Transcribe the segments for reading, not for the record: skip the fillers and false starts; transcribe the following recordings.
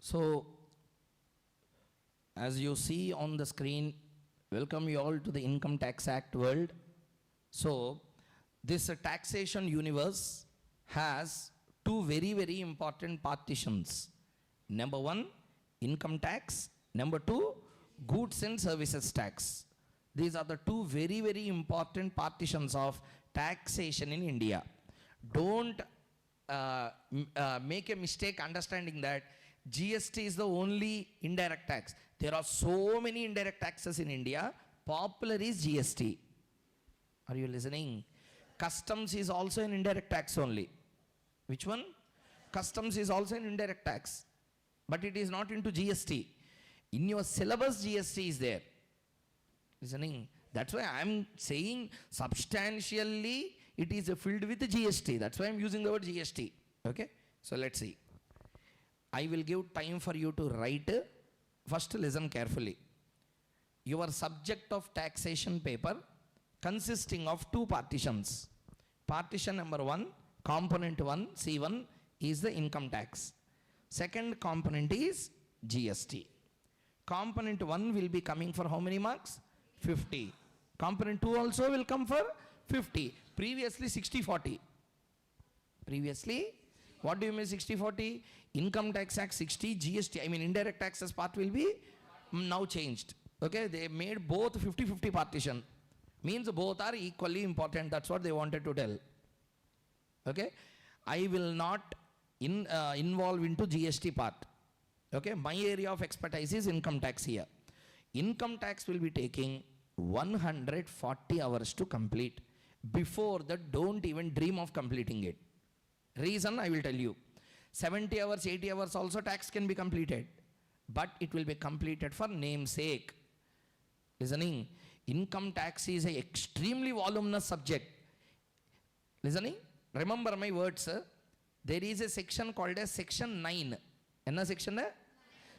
So, as you see on the screen, welcome you all to the Income Tax Act world. So, this taxation universe has two very, very important partitions. Number one, income tax. Number two, goods and services tax. These are the two very, very important partitions of taxation in India. Don't make a mistake understanding that GST is the only indirect tax. There are so many indirect taxes in India. Popular is GST. Are you listening? Customs is also an indirect tax only. Which one? Customs is also an indirect tax. But it is not into GST. In your syllabus, GST is there. Listening? That's why I am saying substantially it is filled with GST. That's why I am using the word GST. Okay? So let's see. I will give time for you to write. First, listen carefully. Your subject of taxation paper consisting of two partitions. Partition number 1, component 1, C1 is the income tax. Second component is GST. Component 1 will be coming for how many marks? 50. Component 2 also will come for 50. Previously 60-40. Previously, what do you mean 60-40? Income tax act 60, GST, I mean indirect taxes part will be now changed. Okay, they made both 50-50 partition. Means both are equally important. That's what they wanted to tell. Okay, I will not involve into GST part. Okay, my area of expertise is income tax here. Income tax will be taking 140 hours to complete. Before that, don't even dream of completing it. Reason I will tell you. 70 hours, 80 hours also tax can be completed. But it will be completed for namesake. Listening? Income tax is an extremely voluminous subject. Listening? Remember my words. There is a section called as section 9. Enna section?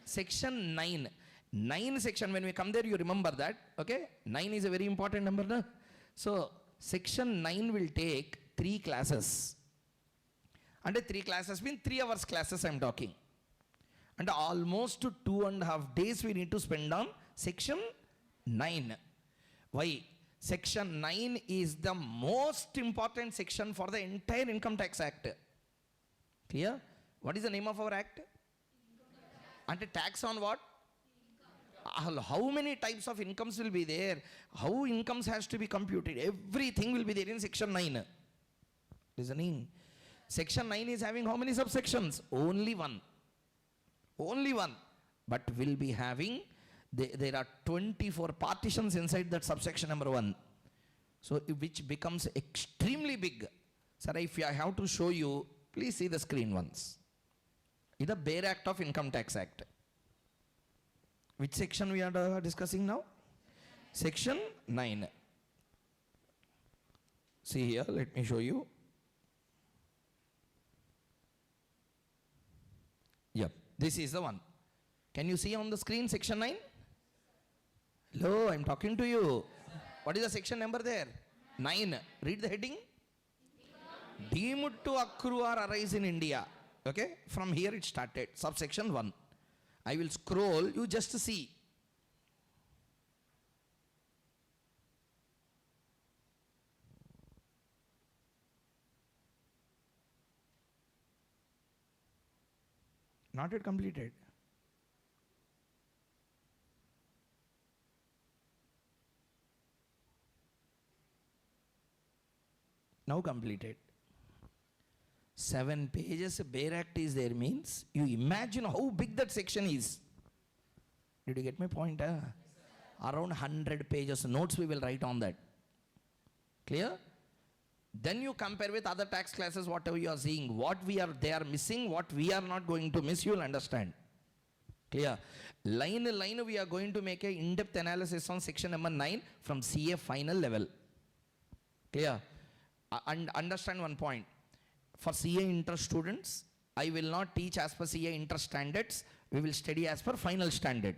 Section 9. 9 section, when we come there, you remember that. Okay? 9 is a very important number. Na? So, section 9 will take 3 classes. And 3 classes mean 3 hours classes I am talking. And almost 2.5 days we need to spend on section 9. Why? Section 9 is the most important section for the entire Income Tax Act. Clear? What is the name of our act? And tax on what? How many types of incomes will be there? How incomes has to be computed? Everything will be there in section 9. Listening? Section 9 is having how many subsections? Only one. Only one. But will be having, there are 24 partitions inside that subsection number 1. So, which becomes extremely big. Sir, if I have to show you, please see the screen once. This is the bare act of Income Tax Act. Which section we are discussing now? Section 9. See here, let me show you. Yep, this is the one. Can you see on the screen section 9? Hello, I am talking to you. What is the section number there? 9. Read the heading. Deemed to accrue or arise in India. Okay, from here it started. Subsection 1. I will scroll, you just see. Not yet completed. Now completed. 7 pages bare act is there means, you imagine how big that section is. Did you get my point? Around 100 pages notes we will write on that. Clear? Then you compare with other tax classes, whatever you are seeing, what they are missing, what we are not going to miss, you will understand. Clear? Line we are going to make a in-depth analysis on section number 9 from CA final level. Clear? And understand one point. For CA interest students, I will not teach as per CA interest standards. We will study as per final standard.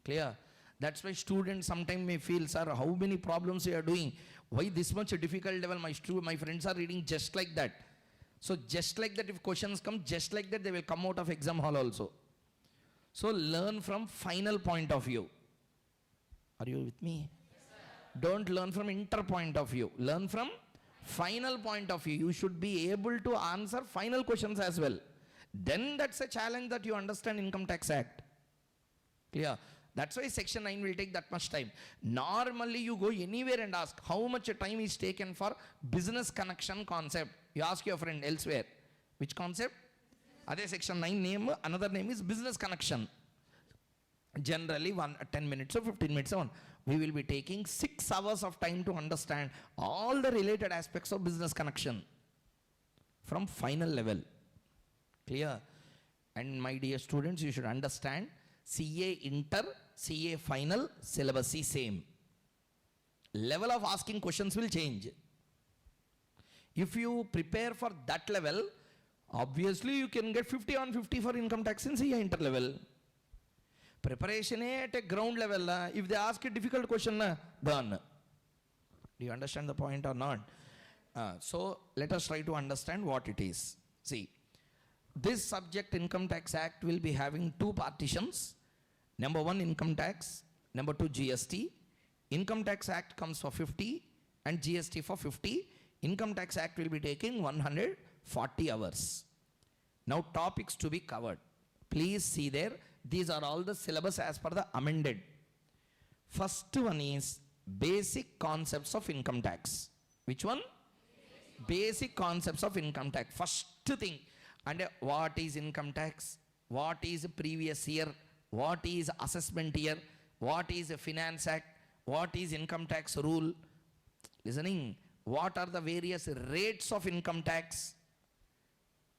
Clear? That's why students sometimes may feel, sir, how many problems you are doing? Why this much difficult level? My friends are reading just like that. So just like that, if questions come, just like that, they will come out of exam hall also. So learn from final point of view. Are you with me? Don't learn from inter point of view. Learn from final point of view. You should be able to answer final questions as well. Then that's a challenge that you understand Income Tax Act. Clear? That's why section 9 will take that much time. Normally you go anywhere and ask how much time is taken for business connection concept. You ask your friend elsewhere. Which concept? Other section 9 name, another name is business connection. Generally 10 minutes or 15 minutes on. We will be taking 6 hours of time to understand all the related aspects of business connection from final level. Clear? And my dear students, you should understand CA inter, CA final, syllabus is same. Level of asking questions will change. If you prepare for that level, obviously you can get 50 on 50 for income tax in CA inter level. Preparation at a ground level, if they ask a difficult question, done. Do you understand the point or not? So let us try to understand what it is. See, this subject Income Tax Act will be having 2 partitions. Number 1 income tax, number 2 GST. Income Tax Act comes for 50 and GST for 50. Income Tax Act will be taking 140 hours. Now topics to be covered. Please see there. These are all the syllabus as per the amended. First one is basic concepts of income tax. Which one? Basic concepts of income tax. First thing. And what is income tax? What is previous year? What is assessment year? What is a finance act? What is income tax rule? Listening. What are the various rates of income tax?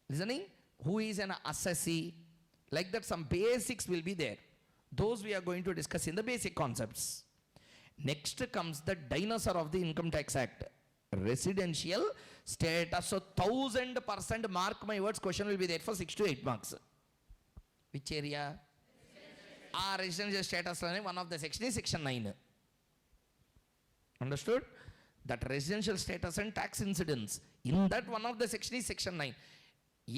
Listening. Who is an assessee? Like that, some basics will be there. Those we are going to discuss in the basic concepts. Next comes the dinosaur of the Income Tax Act. Residential status. So 1000% mark my words, question will be there for 6 to 8 marks. Which area? Residential status, one of the section is section 9. Understood? That residential status and tax incidence. In that one of the section is section 9.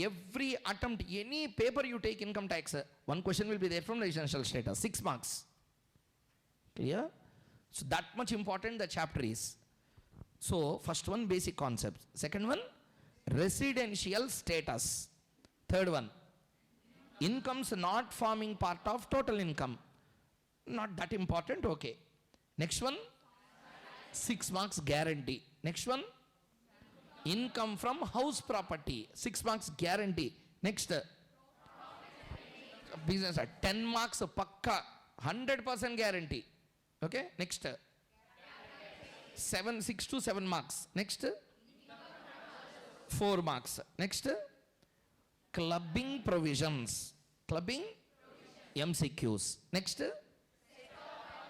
Every attempt, any paper you take income tax, one question will be there from residential status, 6 marks. Clear? So that much important the chapter is. So first one, basic concepts. Second one, residential status. Third one, incomes not forming part of total income. Not that important, okay. Next one, 6 marks guarantee. Next one, income from house property, 6 marks guarantee. Next, business, 10 marks pakka, 100% guarantee. Okay, next, 6 to 7 marks. Next, 4 marks. Next, clubbing provisions. Clubbing MCQs. Next,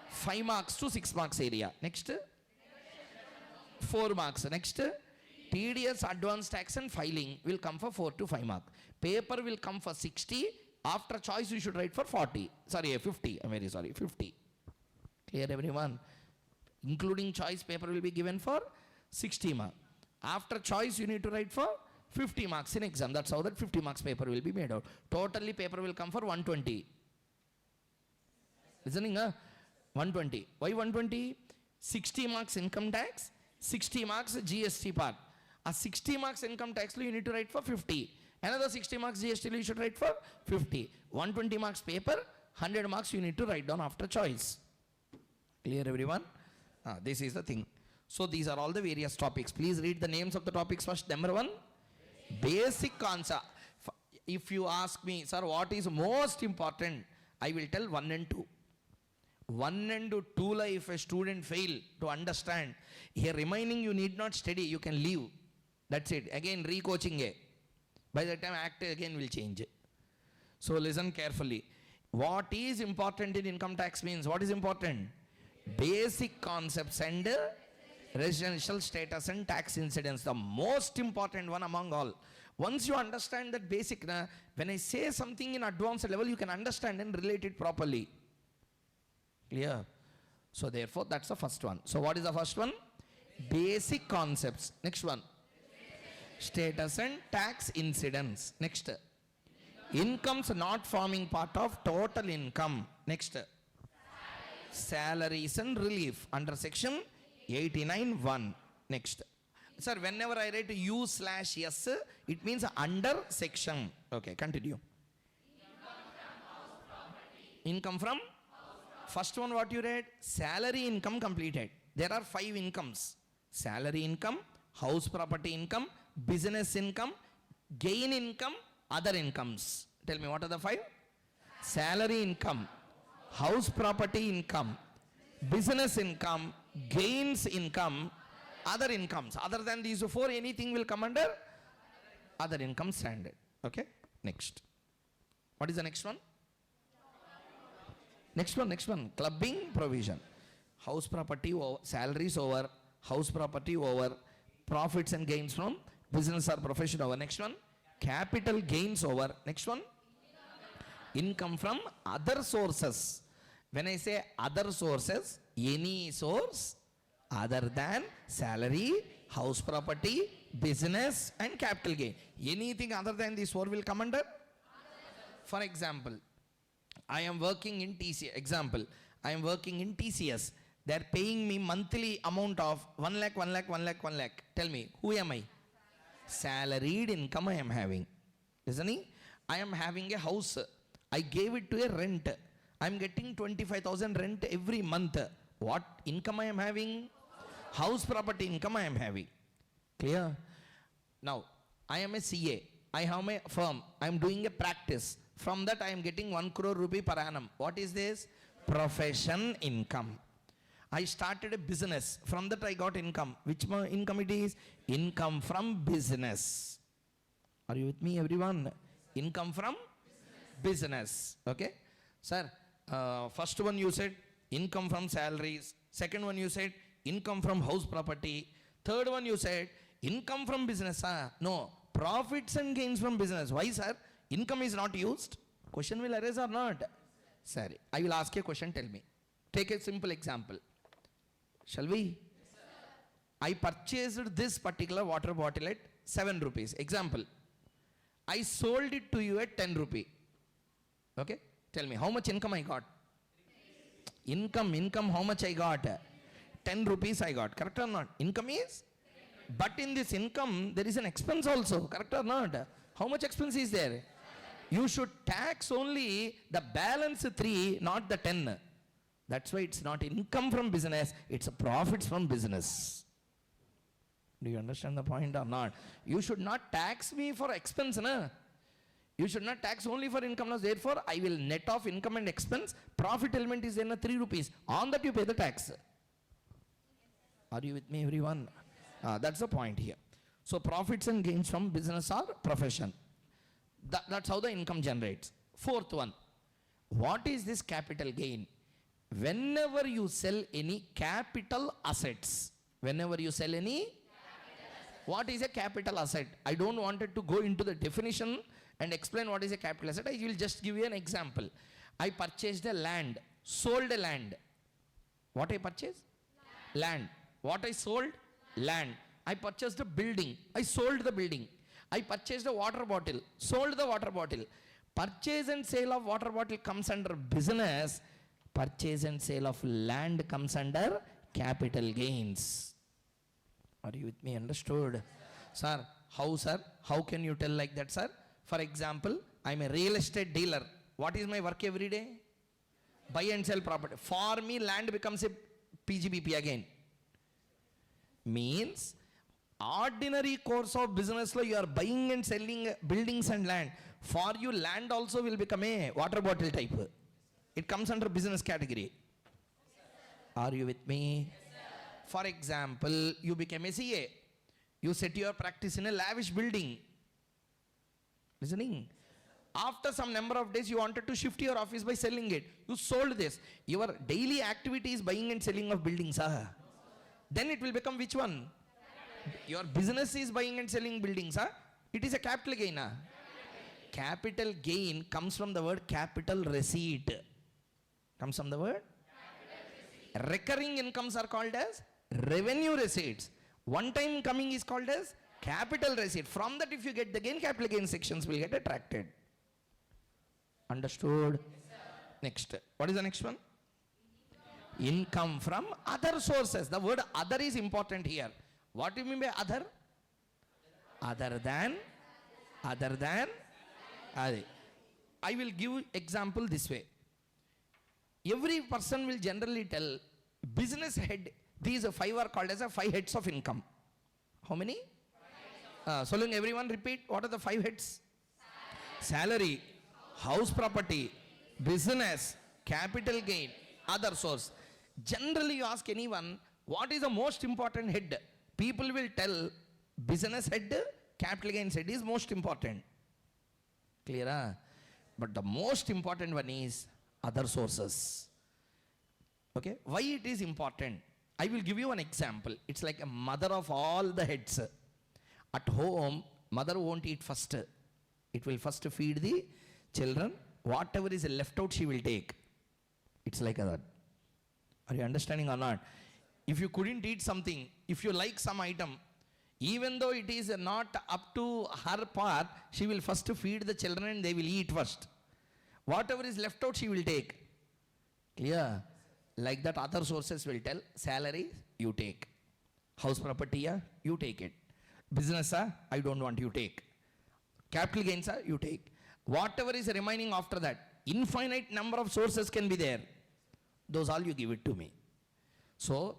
5 marks to 6 marks area. Next, 4 marks. Next, TDS advance tax and filing will come for 4 to 5 marks. Paper will come for 60. After choice, you should write for 40. Sorry, 50. I'm very sorry, 50. Clear, everyone? Including choice, paper will be given for 60 marks. After choice, you need to write for 50 marks in exam. That's how that 50 marks paper will be made out. Totally, paper will come for 120. Listening, 120. Why 120? 60 marks income tax, 60 marks GST part. A 60 marks income tax, you need to write for 50. Another 60 marks GST, you should write for 50. 120 marks paper, 100 marks you need to write down after choice. Clear, everyone? This is the thing. So these are all the various topics. Please read the names of the topics first. Number 1, basic concept. If you ask me, sir, what is most important? I will tell 1 and 2. 1 and 2, if a student fail to understand, here remaining you need not study, you can leave. That's it. Again, recoaching. By the time act again will change. So listen carefully. What is important in income tax means, what is important? Basic concepts and residential status and tax incidence. The most important one among all. Once you understand that basic, when I say something in advanced level, you can understand and relate it properly. Clear? So therefore, that's the first one. So what is the first one? Basic concepts. Next one. Status and tax incidence. Next. Incomes not forming part of total income. Next. Salaries and relief under section 89(1). Next. Sir, whenever I write U/S, it means under section. Okay, continue. Income from? First one what you read? Salary income completed. There are 5 incomes. Salary income, house property income, business income, gain income, other incomes. Tell me what are the 5? Salary income, house property income, business income, gains income, other incomes. Other than these 4, anything will come under other income standard. Okay, next. What is the next one? Next one, clubbing provision. House property over, salaries over, house property over, profits and gains from business or profession over. Next one, capital gains over. Next one, income from other sources. When I say other sources, any source other than salary, house property, business and capital gain. Anything other than these 4 will come under. For example, I am working in TCS. Example, I am working in TCS. They are paying me monthly amount of 1 lakh. Tell me, who am I? Salaried income I am having. Listening? I am having a house. I gave it to a rent. I am getting 25,000 rent every month. What income I am having? House property income I am having. Clear? Now, I am a CA. I have my firm. I am doing a practice. From that I am getting 1 crore rupee per annum. What is this? Profession income. I started a business. From that I got income. Which income it is? Income from business. Are you with me, everyone? Income from business. Okay? Sir, first one you said income from salaries. Second one you said income from house property. Third one you said income from business. No, profits and gains from business. Why, sir? Income is not used. Question will arise or not? Sorry, I will ask you a question, tell me. Take a simple example. Shall we? Yes, I purchased this particular water bottle at 7 rupees. Example. I sold it to you at 10 rupee. Okay? Tell me, how much income I got? Income, how much I got? 10 rupees I got. Correct or not? Income is? But in this income, there is an expense also. Correct or not? How much expense is there? You should tax only the balance 3, not the 10. That's why it's not income from business, it's a profits from business. Do you understand the point or not? You should not tax me for expense, na? You should not tax only for income loss. Therefore, I will net off income and expense. Profit element is in 3 rupees. On that you pay the tax. Are you with me, everyone? That's the point here. So profits and gains from business are profession. That's how the income generates. Fourth one. What is this capital gain? Whenever you sell any capital assets. Whenever you sell any? What is a capital asset? I don't want to go into the definition and explain what is a capital asset. I will just give you an example. I purchased a land, sold a land. What I purchased? Land. What I sold? Land. I purchased a building. I sold the building. I purchased a water bottle. Sold the water bottle. Purchase and sale of water bottle comes under business. Purchase and sale of land comes under capital gains. Are you with me? Understood? Sir, how, sir? How can you tell like that, sir? For example, I'm a real estate dealer. What is my work every day? Buy and sell property. For me, land becomes a PGBP again. Means, ordinary course of business, you are buying and selling buildings and land. For you, land also will become a water bottle type. It comes under business category. Are you with me? For example, you became a CA. You set your practice in a lavish building. Listening? After some number of days, you wanted to shift your office by selling it. You sold this. Your daily activity is buying and selling of buildings. Then it will become which one? Your business is buying and selling buildings. It is a capital gain. Capital gain comes from the word capital receipt. Comes from the word? Recurring incomes are called as revenue receipts. One time coming is called as Capital receipt. From that, if you get the gain, capital gain sections will get attracted. Understood? Next. What is the next one? Income from other sources. The word other is important here. What do you mean by other? Other than. I will give example this way. Every person will generally tell business head. These 5 are called as 5 heads of income. How many? So long everyone repeat. What are the 5 heads? Salary, house property, business, capital gain, other source. Generally you ask anyone, what is the most important head? People will tell business head, capital gains head is most important. Clear? Huh? But the most important one is other sources. Okay? Why it is important? I will give you an example. It's like a mother of all the heads. At home, mother won't eat first. It will first feed the children. Whatever is left out, she will take. It's like that. Are you understanding or not? If you couldn't eat something, if you like some item, even though it is not up to her part, she will first feed the children and they will eat first. Whatever is left out, she will take. Clear? Like that, other sources will tell, salary, you take. House property, you take it. Business, I don't want, you take. Capital gains, you take. Whatever is remaining after that, infinite number of sources can be there. Those all you give it to me. So,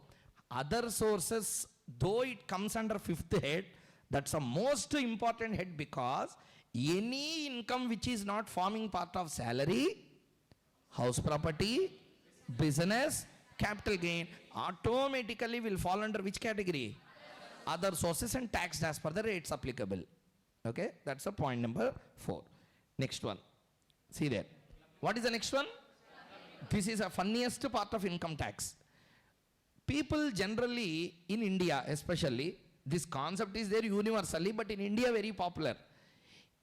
other sources, though it comes under 5th head, that's the most important head because any income which is not forming part of salary, house property, business, capital gain, automatically will fall under which category? Other sources and taxed as per the rates applicable. Okay, that's the point number 4. Next one. See there. What is the next one? This is the funniest part of income tax. People generally, in India especially, this concept is there universally, but in India very popular.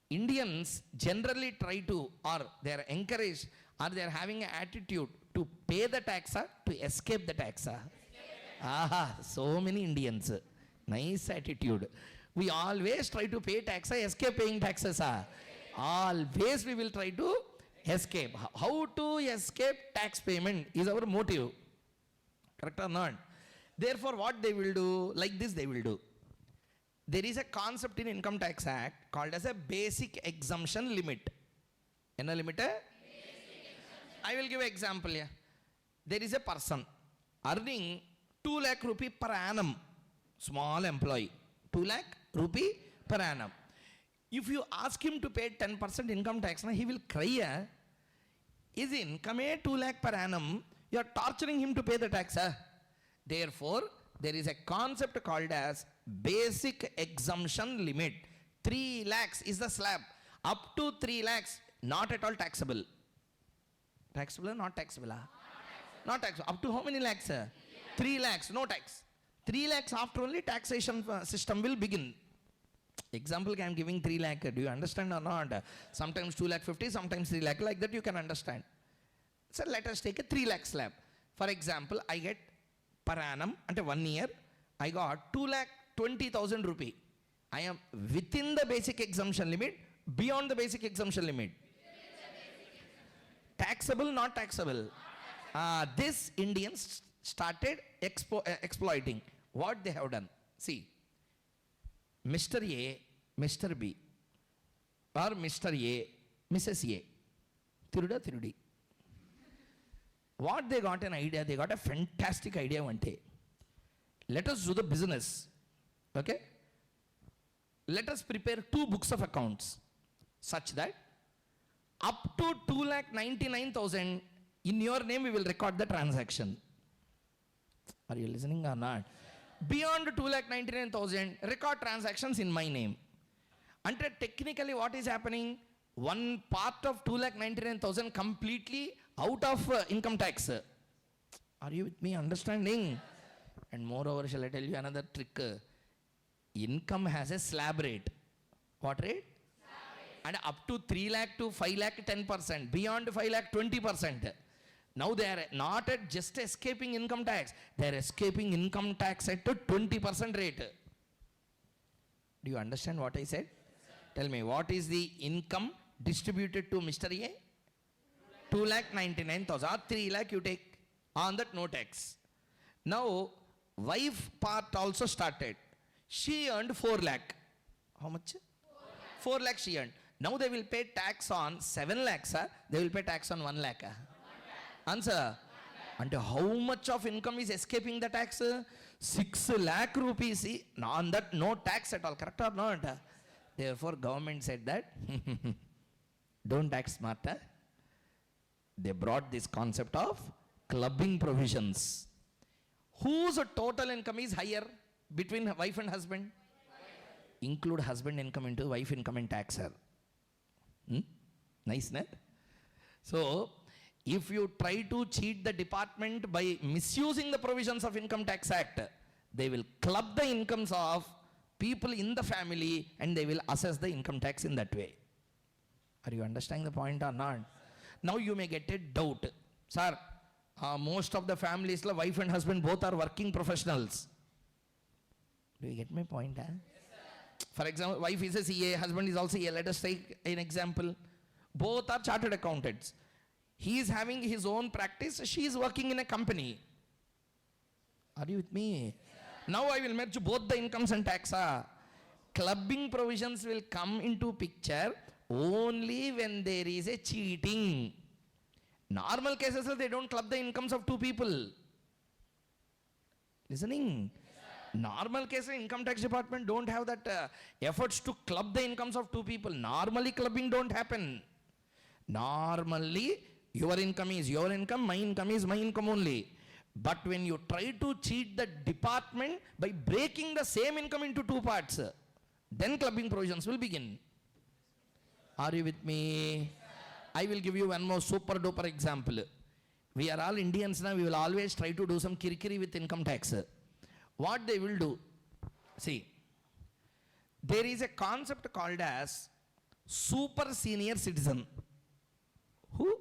Indians generally try to, or they are encouraged, or they are having an attitude to pay the tax, to escape the tax. So many Indians. Nice attitude. We always try to pay tax, escape paying taxes. Always we will try to escape. How to escape tax payment is our motive. Correct or not? Therefore, what they will do, like this they will do. There is a concept in Income Tax Act called as a basic exemption limit. Enna limit? I will give an example here. There is a person earning 2 lakh rupee per annum. Small employee. 2 lakh rupee per annum. If you ask him to pay 10% income tax, he will cry. His income 2 lakh per annum. You are torturing him to pay the tax. Therefore, there is a concept called as basic exemption limit. 3 lakhs is the slab. Up to 3 lakhs, not at all taxable. Taxable or not taxable? Not taxable. Up to how many lakhs? 3 lakhs, no tax. 3 lakhs after only taxation system will begin. Example, I am giving 3 lakh. Do you understand or not? Sometimes 2 lakh 50, sometimes 3 lakh. Like that you can understand. So let us take a 3 lakh slab. For example, I get per annum, until 1 year, I got 2 lakh 20,000 rupee. I am within the basic exemption limit, beyond the basic exemption limit. Taxable, not taxable. This Indians started exploiting. What they have done? See, Mr. A, Mr. B, or Mr. A, Mrs. A. Tiruda, Tirudi. What they got an idea, they got a fantastic idea one day. Let us do the business. Okay? Let us prepare 2 books of accounts such that up to 2,99,000 in your name we will record the transaction. Are you listening or not? Beyond 2,99,000 record transactions in my name. Until technically what is happening? One part of 2,99,000 completely out of income tax. Are you with me understanding? And moreover, shall I tell you another trick? Income has a slab rate. What rate? And up to 3 lakh to 5 lakh 10%. Beyond 5 lakh 20%. Now they are not at just escaping income tax. They are escaping income tax at a 20% rate. Do you understand what I said? Tell me, what is the income distributed to Mr. A? 2,99,000 or 3 lakh you take. On that no tax. Now, wife part also started. She earned 4 lakh. How much? 4 lakh she earned. Now they will pay tax on 7 lakhs. They will pay tax on 1 lakh. Answer. And how much of income is escaping the tax? 6 lakh rupees. On that no tax at all. Correct or not? Therefore government said that don't tax smarter. They brought this concept of clubbing provisions. Whose total income is higher between wife and husband? Include husband income into wife income and tax her. Nice, net? So, if you try to cheat the department by misusing the provisions of Income Tax Act, they will club the incomes of people in the family and they will assess the income tax in that way. Are you understanding the point or not? Now you may get a doubt. Sir, most of the families, wife and husband both are working professionals. Do you get my point? Yes, for example, wife is a CA, husband is also a. Let us take an example. Both are chartered accountants. He is having his own practice. She is working in a company. Are you with me? Yes, now I will merge both the incomes and tax. Clubbing provisions will come into picture only when there is a cheating. Normal cases, they don't club the incomes of two people. Listening? Normal cases, income tax department don't have that efforts to club the incomes of two people. Normally clubbing don't happen. Normally your income is your income, my income is my income only. But when you try to cheat the department by breaking the same income into two parts, then clubbing provisions will begin. Are you with me? I will give you one more super duper example. We are all Indians now, we will always try to do some kirikiri with income tax. What they will do, see, there is a concept called as super senior citizen. Who?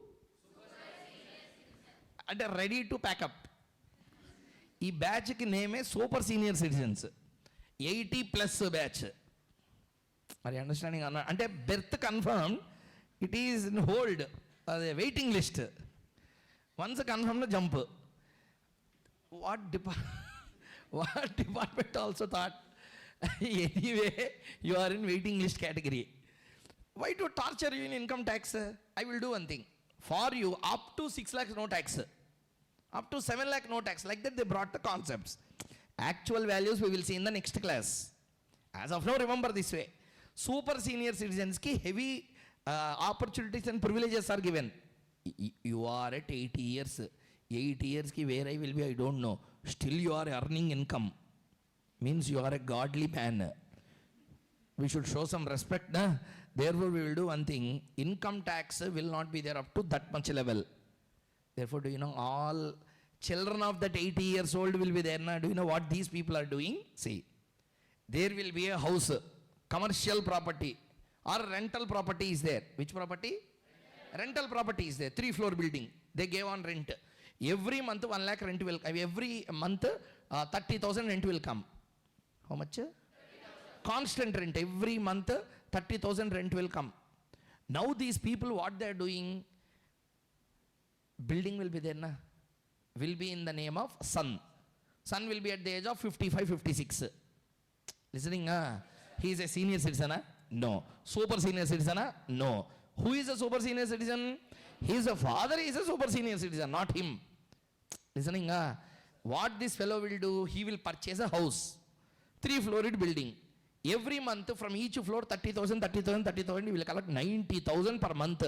And are ready to pack up. This batch ki name is super senior citizens. 80 plus batch. Are you understanding? And a birth confirmed, it is in hold, the waiting list. Once confirmed, jump. What department also thought, anyway, you are in waiting list category. Why to torture you in income tax? I will do one thing. For you, up to 6 lakhs, no tax. Up to 7 lakh, no tax. Like that, they brought the concepts. Actual values we will see in the next class. As of now, remember this way. Super senior citizens ki heavy opportunities and privileges are given. You are at 80 years. 8 years ki where I will be, I don't know. Still you are earning income. Means you are a godly man. We should show some respect. Na? Therefore, we will do one thing. Income tax will not be there up to that much level. Therefore, do you know all children of that 80 years old will be there. Na? Do you know what these people are doing? See, there will be a house, commercial property or rental property is there. Which property? Rental property is there. 3-floor building. They gave on rent. Every month 1 lakh rent will come. Every month 30,000 rent will come. How much? 30,000. Constant rent. Every month 30,000 rent will come. Now these people, what they are doing? Building will be there, na? Will be in the name of son. Son will be at the age of 55, 56. Listening? He is a senior citizen? No. Super senior citizen? No. Who is a super senior citizen? His father is a super senior citizen, not him. Listening? What this fellow will do? He will purchase a house. 3-floored building. Every month from each floor 30,000, 30,000, 30,000, he will collect 90,000 per month.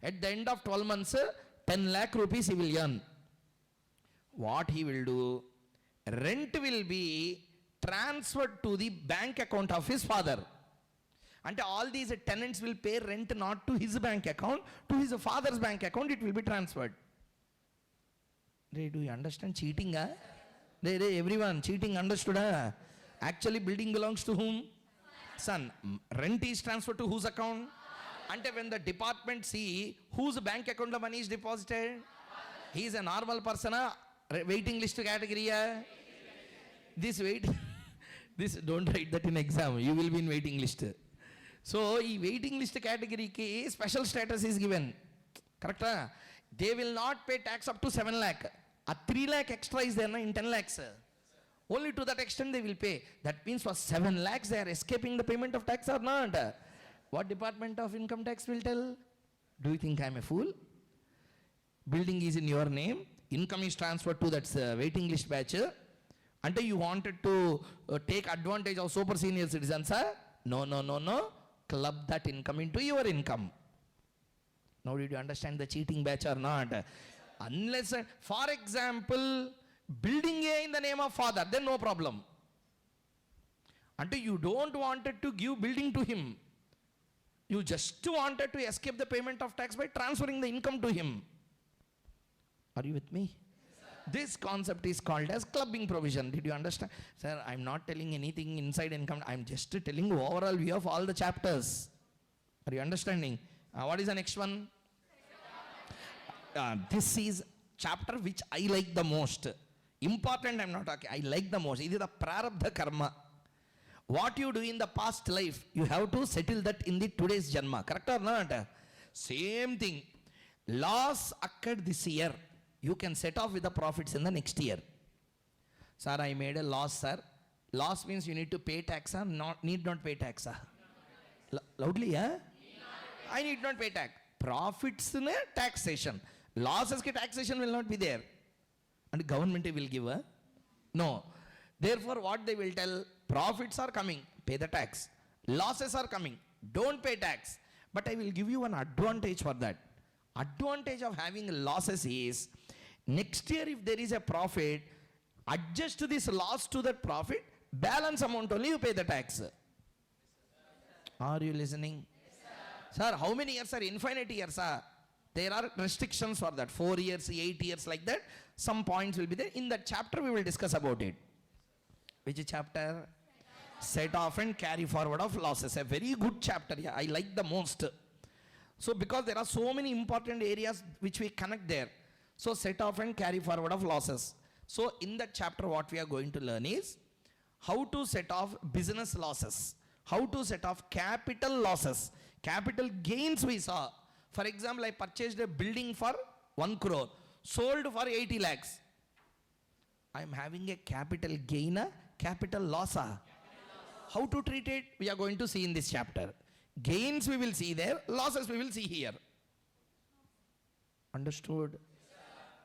At the end of 12 months, 10 lakh rupees he will earn. What he will do? Rent will be transferred to the bank account of his father. And all these tenants will pay rent not to his bank account, to his father's bank account, it will be transferred. Do you understand cheating? Everyone, cheating understood? Actually, building belongs to whom? Son. Rent is transferred to whose account? And when the department see whose bank account the money is deposited, he is a normal person, waiting list category. This This don't write that in exam. You will be in waiting list. So, ఈ waiting list category special status is given. Correct? They will not pay tax up to 7 lakh. A 3 lakh extra is there in 10 lakhs. Only to that extent they will pay. That means for 7 lakhs they are escaping the payment of tax or not? What Department of Income Tax will tell? Do you think I am a fool? Building is in your name. Income is transferred to that waiting list batch. Until you wanted to take advantage of super senior citizens, no. Club that income into your income. Now did you understand the cheating batch or not? Unless, for example, building A in the name of father, then no problem. Until you don't wanted to give building to him. You just wanted to escape the payment of tax by transferring the income to him. Are you with me? This concept is called as clubbing provision. Did you understand? Sir, I'm not telling anything inside income. I'm just telling overall view of all the chapters. Are you understanding? What is the next one? This is chapter which I like the most. Important I'm not talking. I like the most. It is the prarabdha karma. What you do in the past life, you have to settle that in the today's janma. Correct or not? Same thing. Loss occurred this year. You can set off with the profits in the next year. Sir, I made a loss, sir. Loss means you need to pay tax, sir. Need not pay tax, sir. Loudly, huh? I need not pay tax. Profits in a taxation. Losses ki taxation will not be there. And government will give a no. Therefore, what they will tell, profits are coming, pay the tax. Losses are coming, don't pay tax. But I will give you an advantage for that. Advantage of having losses is, next year if there is a profit, adjust this loss to that profit, balance amount only you pay the tax. Are you listening? Yes, sir, how many years are infinite years? There are restrictions for that. 4 years, 8 years like that. Some points will be there. In that chapter we will discuss about it. Which chapter? Set off and carry forward of losses. A very good chapter. Yeah, I like the most. So because there are so many important areas which we connect there. So set off and carry forward of losses. So in that chapter what we are going to learn is how to set off business losses. How to set off capital losses. Capital gains we saw. For example, I purchased a building for 1 crore. Sold for 80 lakhs. I am having a capital gain, capital loss. How to treat it? We are going to see in this chapter. Gains we will see there, losses we will see here. Understood?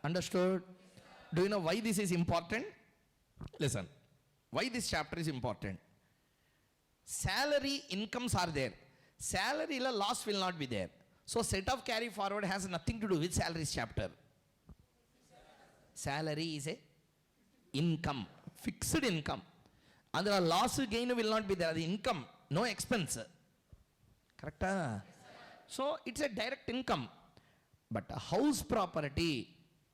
Understood? Do you know why this is important? Listen, why this chapter is important? Salary incomes are there. Salary loss will not be there. So set of carry forward has nothing to do with salaries chapter. Salary is a income, fixed income. And the loss gain will not be there. The income, no expense. Correct? So it's a direct income. But a house property,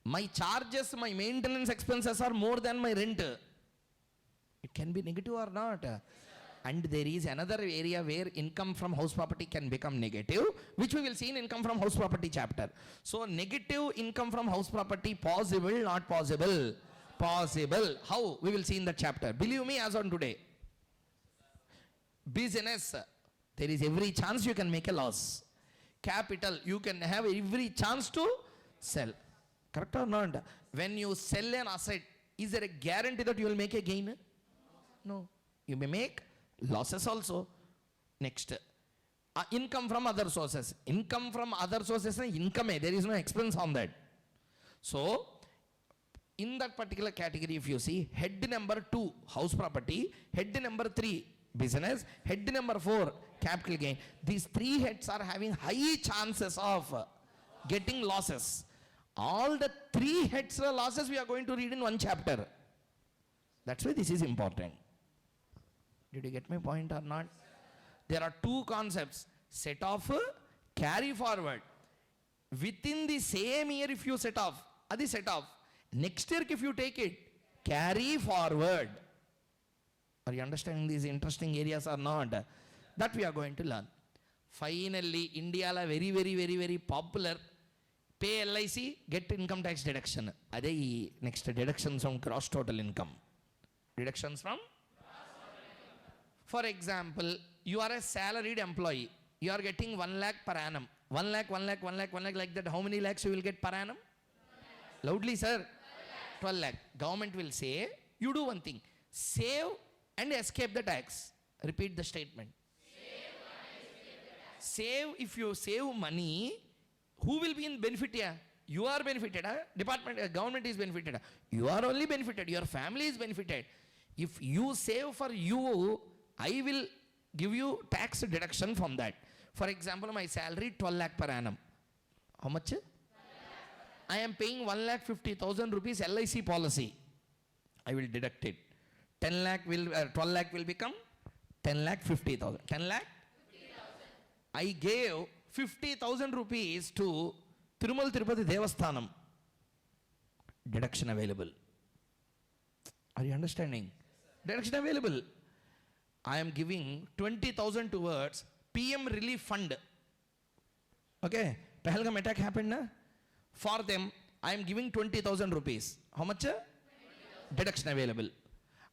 my charges, my maintenance expenses are more than my rent. It can be negative or not. And there is another area where income from house property can become negative, which we will see in income from house property chapter. So negative income from house property, possible, not possible? Possible. How? We will see in the chapter. Believe me, as on today. Business, there is every chance you can make a loss. Capital, you can have every chance to sell. Correct or not? When you sell an asset, is there a guarantee that you will make a gain? No. You may make losses also. Next, income from other sources. Income from other sources, income, there is no expense on that. So, in that particular category, if you see, head number 2, house property, head number 3, business, head number 4, capital gain. These 3 heads are having high chances of getting losses. All the 3 heads losses we are going to read in one chapter. That's why this is important. Did you get my point or not? There are 2 concepts. Set off, carry forward. Within the same year if you set off, adi set off. Next year if you take it, carry forward. Are you understanding these interesting areas or not? That we are going to learn. Finally, India la very popular. Pay LIC, get income tax deduction. Ade next deductions from gross total income. Deductions from? For example, you are a salaried employee. You are getting 1 lakh per annum. 1 lakh, 1 lakh, 1 lakh, 1 lakh, like that. How many lakhs you will get per annum? Loudly, sir. 12 lakh. Government will say, you do one thing. Save and escape the tax. Repeat the statement. Save, if you save money, who will be in benefit here? You are benefited. Department, government is benefited. You are only benefited. Your family is benefited. If you save for you, I will give you tax deduction from that. For example, my salary 12 lakh per annum. How much? I am paying 1,50,000 rupees LIC policy. I will deduct it. 10 lakh will, 12 lakh will become 10,50,000. 10 lakh? I gave 50,000 rupees to Tirumal Tirupati Devasthanam. Deduction available. Are you understanding? Deduction available. I am giving 20,000 towards PM Relief Fund. Okay, Pahalgam attack happened, na? For them, I am giving 20,000 rupees. How much? Deduction available.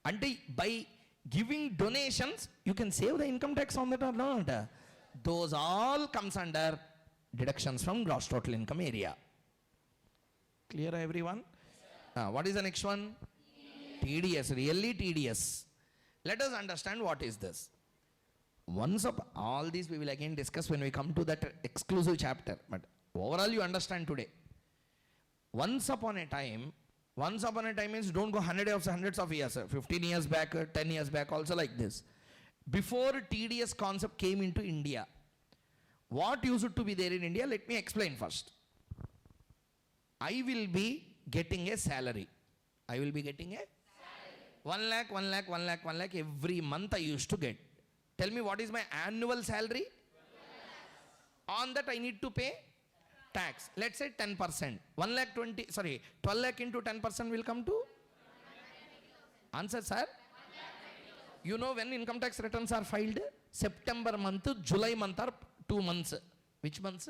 And by giving donations, you can save the income tax on that or not. Those all comes under deductions from gross total income area. Clear, everyone? What is the next one? TDS, really TDS. Let us understand what is this. Once up, all these we will again discuss when we come to that exclusive chapter. But overall you understand today. Once upon a time means don't go hundreds of years, 15 years back, 10 years back, also like this. Before TDS concept came into India, what used to be there in India? Let me explain first. I will be getting a salary. I will be getting a 1 lakh, 1 lakh, 1 lakh, 1 lakh every month I used to get. Tell me what is my annual salary? On that I need to pay tax. Let's say 10%. 12 lakh into 10% will come to? Answer, sir? You know when income tax returns are filed? September month, July month are 2 months. Which months?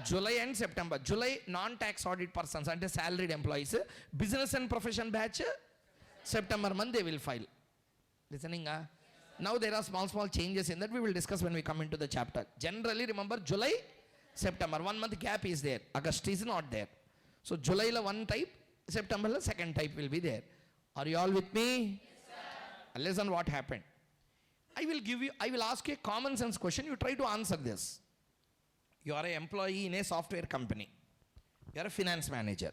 July and September. July non-tax audit persons and salaried employees. Business and profession batch, September month they will file. Listening? Now there are small changes in that. We will discuss when we come into the chapter. Generally remember July, September. 1 month gap is there. August is not there. So July la one type, September la second type will be there. Are you all with me? Yes, listen what happened. I will ask you a common sense question. You try to answer this. You are an employee in a software company. You are a finance manager.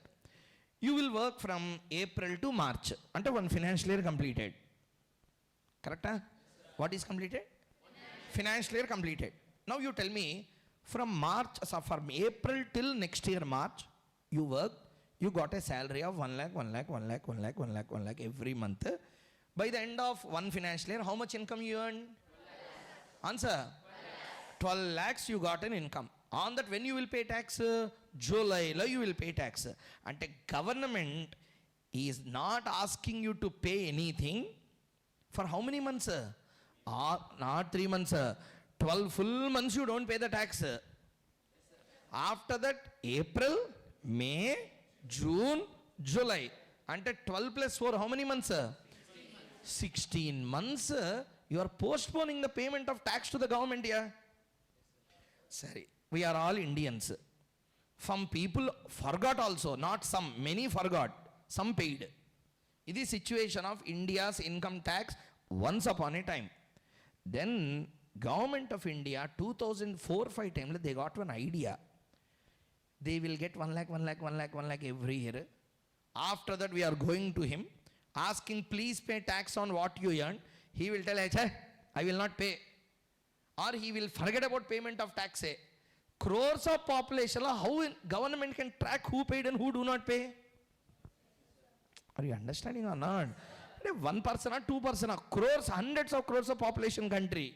You will work from April to March until one financial year completed. Correct? What is completed? Financial year completed. Now you tell me, from April till next year March, you work, you got a salary of 1 lakh, 1 lakh, 1 lakh, 1 lakh, 1 lakh, 1 lakh every month. By the end of one financial year, how much income you earn? Answer. 12 lakhs you got an income. On that, when you will pay tax? July you will pay tax. And the government is not asking you to pay anything for how many months? Not 3 months. 12 full months you don't pay the tax. After that, April, May, June, July. And 12 plus 4, how many months? 16 months. You are postponing the payment of tax to the government here. Sorry. We are all Indians. Some people forgot also, not some, many forgot. Some paid. This is the situation of India's income tax once upon a time. Then government of India 2004-5 time they got one idea. They will get 1 lakh, 1 lakh, 1 lakh, 1 lakh every year. After that we are going to him, asking please pay tax on what you earn. He will tell, I will not pay. Or he will forget about payment of tax. Crores of population, how government can track who paid and who do not pay? Are you understanding or not? 1% or 2%, crores, hundreds of crores of population country.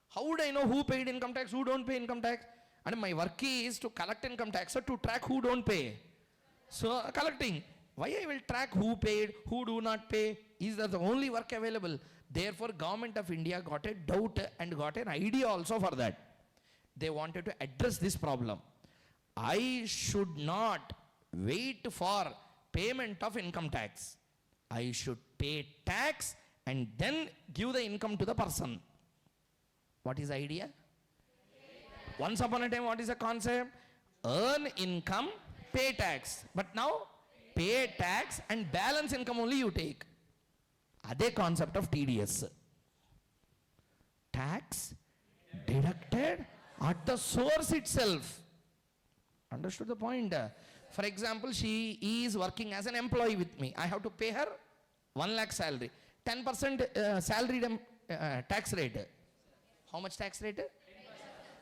How would I know who paid income tax, who don't pay income tax? And my work is to collect income tax or to track who don't pay. So collecting. Why I will track who paid, who do not pay? Is that the only work available? Therefore, government of India got a doubt and got an idea also for that. They wanted to address this problem. I should not wait for payment of income tax. I should pay tax and then give the income to the person. What is the idea? Once upon a time, what is the concept? Earn income, pay tax. But now, pay tax and balance income only you take. Ade concept of TDS. Tax deducted at the source itself. Understood the point? For example, she is working as an employee with me. I have to pay her 1 lakh salary. 10% salary tax rate. How much tax rate?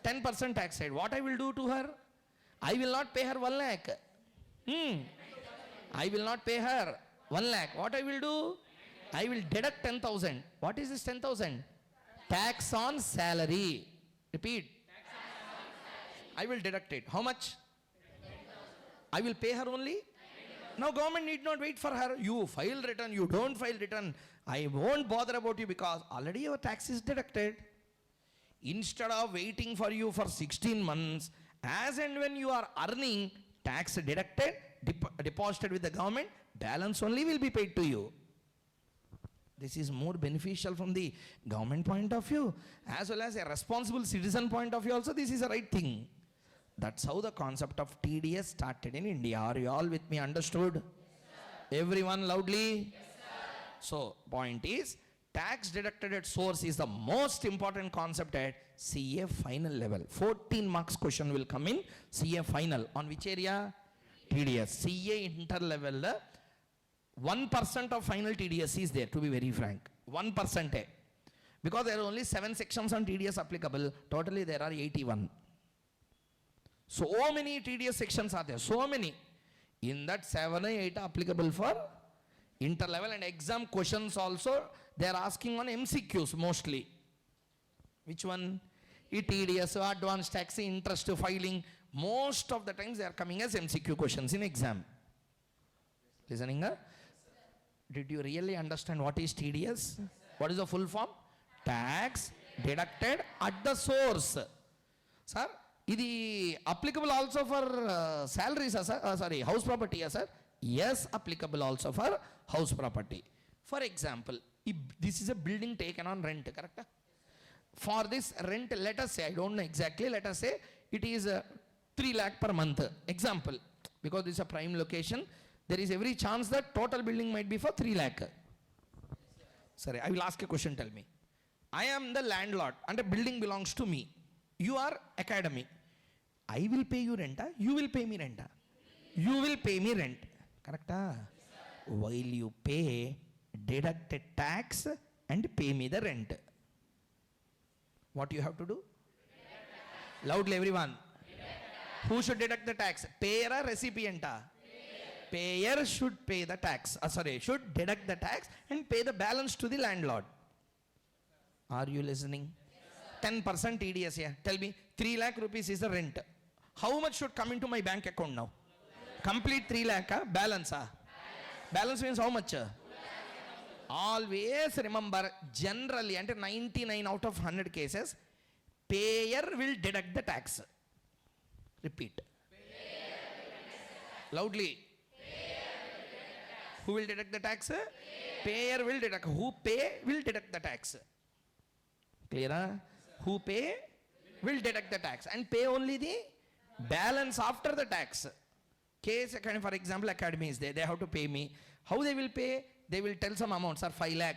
10% tax rate. What I will do to her? I will not pay her 1 lakh. I will not pay her 1 lakh. What I will do? I will deduct 10,000. What is this 10,000? Tax on salary. Repeat. I will deduct it. How much? I will pay her only. Now government need not wait for her. You file return, you don't file return. I won't bother about you because already your tax is deducted. Instead of waiting for you for 16 months, as and when you are earning, tax deducted, deposited with the government, balance only will be paid to you. This is more beneficial from the government point of view, as well as a responsible citizen point of view also. This is the right thing. That's how the concept of TDS started in India. Are you all with me? Understood? Yes, everyone loudly? Yes, so, point is, tax deducted at source is the most important concept at CA final level. 14 marks question will come in CA final. On which area? TDS. CA inter level, 1% of final TDS is there, to be very frank. 1%. Because there are only 7 sections on TDS applicable. Totally there are 81. So many TDS sections are there, so many. In that 7 or 8 are applicable for inter-level, and exam questions also, they are asking on MCQs mostly. Which one? TDS, advanced tax, interest filing. Most of the times they are coming as MCQ questions in exam. Listening? Did you really understand what is TDS? What is the full form? Tax deducted at the source. Sir? Is applicable also for salaries, sir? House property, sir? Yes, applicable also for house property. For example, if this is a building taken on rent, correct? For this rent, let us say, I don't know exactly, let us say it is 3 lakh per month. Example, because this is a prime location, there is every chance that total building might be for 3 lakh. Sorry, I will ask a question, tell me. I am the landlord and a building belongs to me. You are academy. I will pay you rent, you will pay me rent. You will pay me rent. Correct? While you pay, deduct a tax and pay me the rent. What you have to do? Loudly everyone. Who should deduct the tax? Payer or recipient? Payer should pay the tax. Should deduct the tax and pay the balance to the landlord. Are you listening? 10% TDS here. Tell me, 3 lakh rupees is the rent. How much should come into my bank account now? Complete 3 lakh, balance. Balance means how much? Always remember, generally, and 99 out of 100 cases, payer will deduct the tax. Repeat. Loudly. Who will deduct the tax? Payer will deduct. Who pay will deduct the tax. Clear? Who pay will deduct the tax and pay only the balance after the tax. Case, for example, academy is there. They have to pay me. How they will pay? They will tell some amounts, or 5 lakh.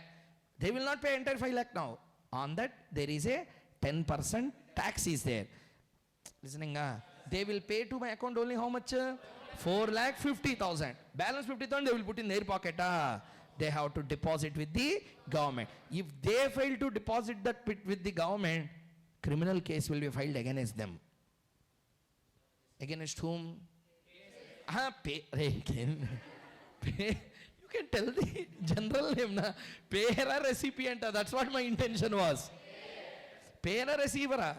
They will not pay entire 5 lakh now. On that, there is a 10% tax is there. Listening? They will pay to my account only how much? 4,50,000. Balance 50,000 they will put in their pocket. They have to deposit with the government. If they fail to deposit that with the government, criminal case will be filed against them. Against whom? Pay. You can tell the general name. Payer or recipient. That's what my intention was. Payer or receiver?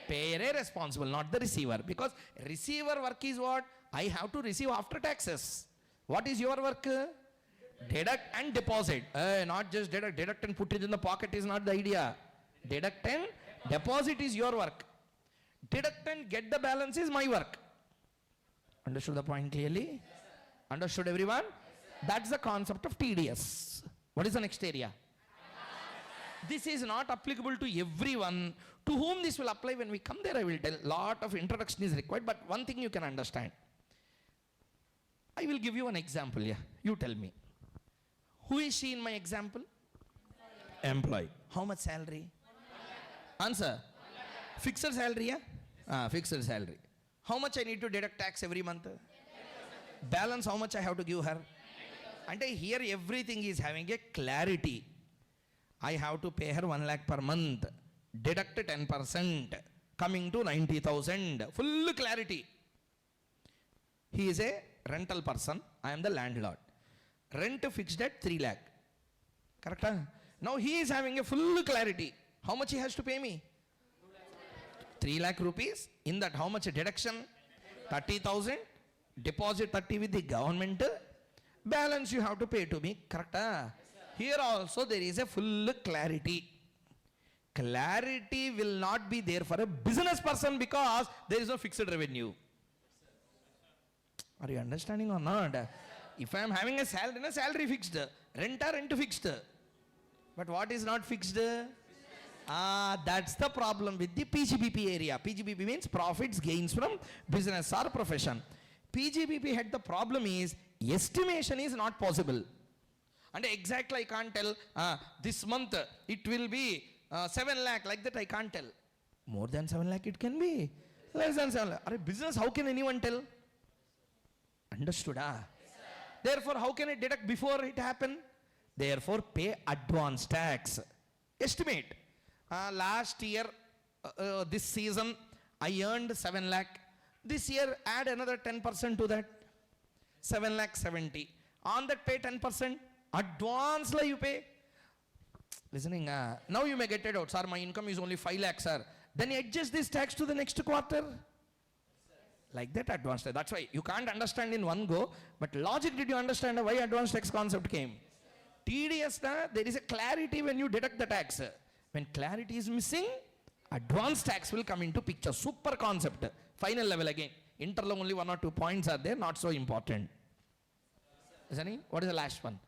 Payer is responsible, not the receiver. Because receiver work is what? I have to receive after taxes. What is your work? Deduct and deposit. Not just deduct. Deduct and put it in the pocket is not the idea. Deduct and deposit is your work. Deduct and get the balance is my work. Understood the point clearly? Understood everyone? That's the concept of TDS. What is the next area? This is not applicable to everyone. To whom this will apply, when we come there, I will tell. Lot of introduction is required, but one thing you can understand. I will give you an example. Yeah, you tell me. Who is she in my example? Employee. How much salary? Answer. Fixed salary, yeah? Fixed salary. How much I need to deduct tax every month? Balance, how much I have to give her? And here everything is having a clarity. I have to pay her 1 lakh per month. Deduct 10%. Coming to 90,000. Full clarity. He is a rental person. I am the landlord. Rent fixed at 3 lakh. Correct? Now he is having a full clarity. How much he has to pay me? 3 lakh rupees. In that, how much deduction? 30,000. Deposit 30 with the government. Balance you have to pay to me. Correct? Here also there is a full clarity. Clarity will not be there for a business person because there is no fixed revenue. Are you understanding or not? If I am having a salary fixed. Rent fixed. But what is not fixed? That's the problem with the PGBP area. PGBP means profits, gains from business or profession. PGBP had the problem is estimation is not possible. And exactly I can't tell this month it will be 7 lakh, like that I can't tell. More than 7 lakh it can be. Less than 7 lakh. Are business, how can anyone tell? Understood? Therefore, how can I deduct before it happen? Therefore, pay advance tax. Estimate. Last year, this season, I earned 7 lakh. This year, add another 10% to that. 7 lakh 70. On that, pay 10%. Advance you pay. Listening, now you may get it out. Sir, my income is only 5 lakh, sir. Then you adjust this tax to the next quarter. Like that advance tax. That's why you can't understand in one go. But logic, did you understand why advance tax concept came? TDS, there is a clarity when you deduct the tax. When clarity is missing, advance tax will come into picture. Super concept. Final level again. Inter only 1 or 2 points are there, not so important. Isn't it? What is the last one?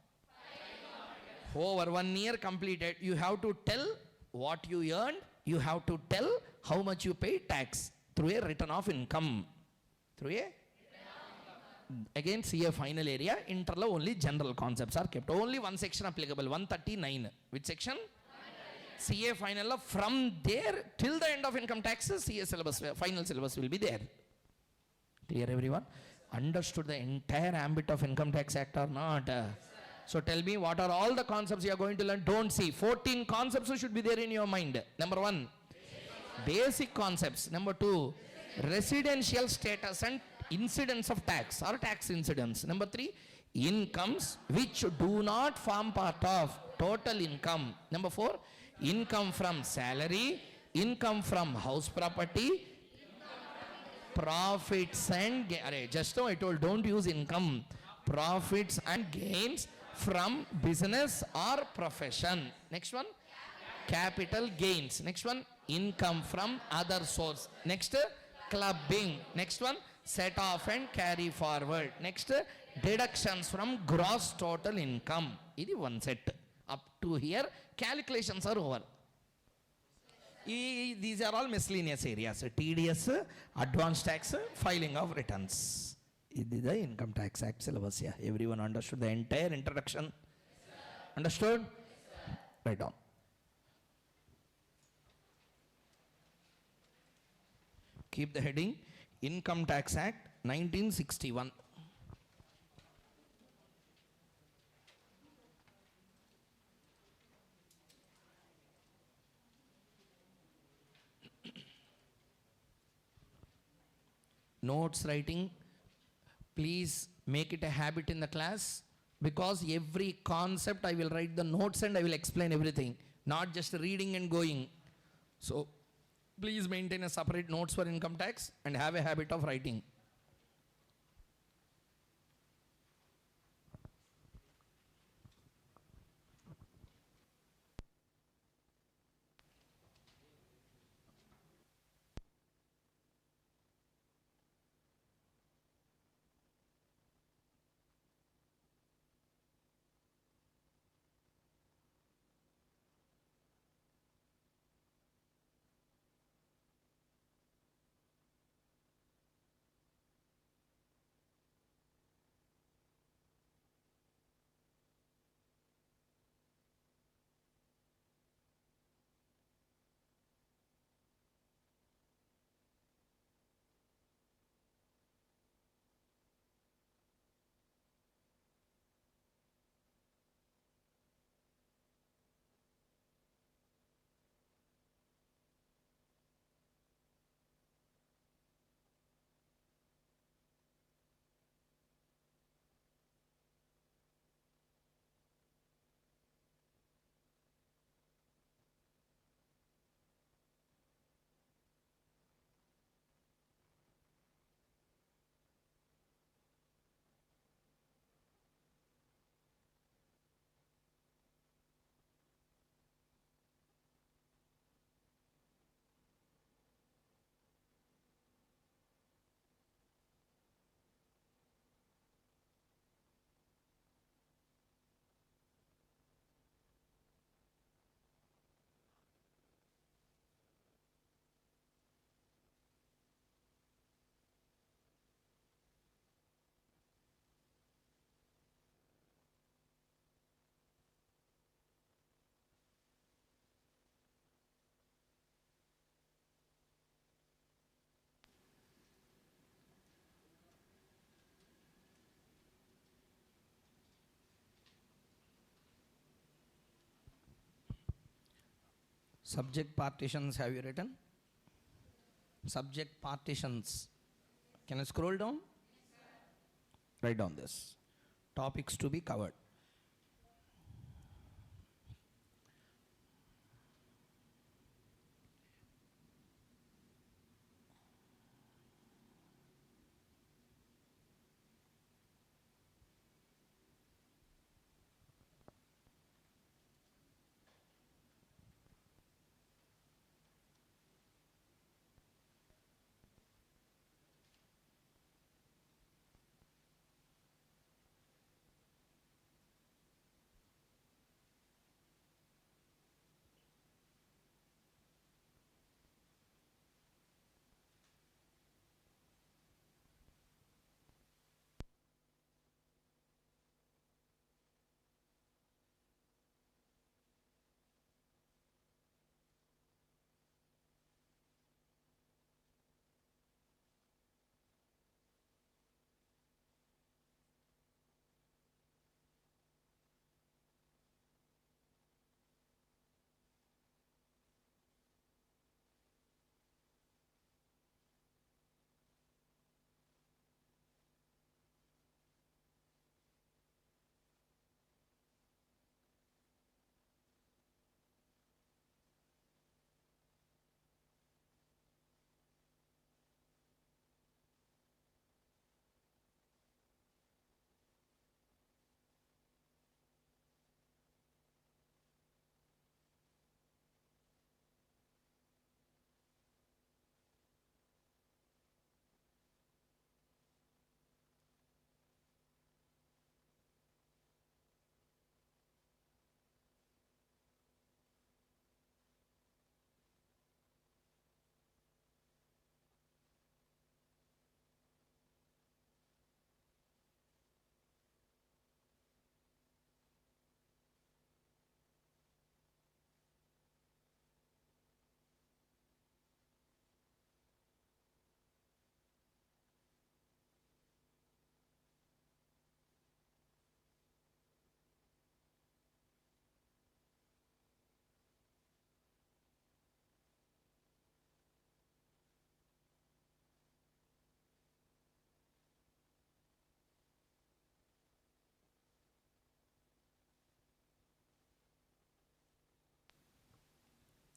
Over 1 year completed, you have to tell what you earned. You have to tell how much you pay tax through a return of income. Through a? Again, see a final area. Interla only general concepts are kept. Only one section applicable, 139. Which section? CA final. From there till the end of income taxes, CA syllabus, final syllabus will be there. Clear, everyone? Understood the entire ambit of Income Tax Act or not? So tell me, what are all the concepts you are going to learn? Don't see. 14 concepts should be there in your mind. Number 1, basic concepts. Number 2, residential status and incidence of tax or tax incidence. Number 3, incomes which do not form part of total income. Number 4, income from salary, income from house property, profits and just now I told, don't use income. Profits and gains from business or profession. Next one, capital gains. Next one, income from other source. Next, clubbing. Next one, set off and carry forward. Next, deductions from gross total income. This is one set. Up to here, calculations are over. These are all miscellaneous areas. TDS, advance tax, filing of returns. This is the Income Tax Act syllabus. Yeah. Everyone understood the entire introduction? Understood? Write down. Keep the heading Income Tax Act 1961. Notes writing, please make it a habit in the class, because every concept I will write the notes and I will explain everything, not just reading and going. So please maintain a separate notes for income tax and have a habit of writing. Subject partitions have you written? Subject partitions. Can I scroll down? Write down this. Topics to be covered.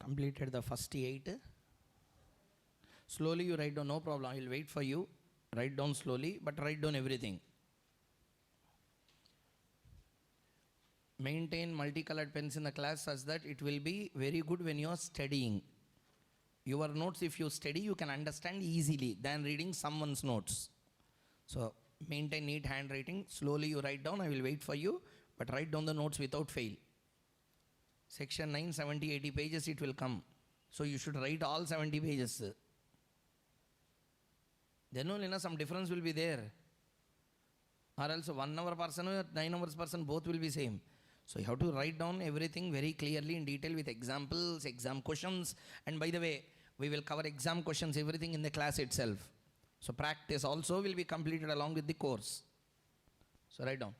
Completed the first 8. Slowly you write down, no problem. I will wait for you. Write down slowly, but write down everything. Maintain multicolored pens in the class such that it will be very good when you are studying. Your notes, if you study, you can understand easily than reading someone's notes. So maintain neat handwriting. Slowly you write down. I will wait for you, but write down the notes without fail. Section 9, 70, 80 pages it will come. So you should write all 70 pages. Then only some difference will be there. Or else 1 hour person or 9 hours person, both will be same. So you have to write down everything very clearly in detail with examples, exam questions. And by the way, we will cover exam questions, everything in the class itself. So practice also will be completed along with the course. So write down.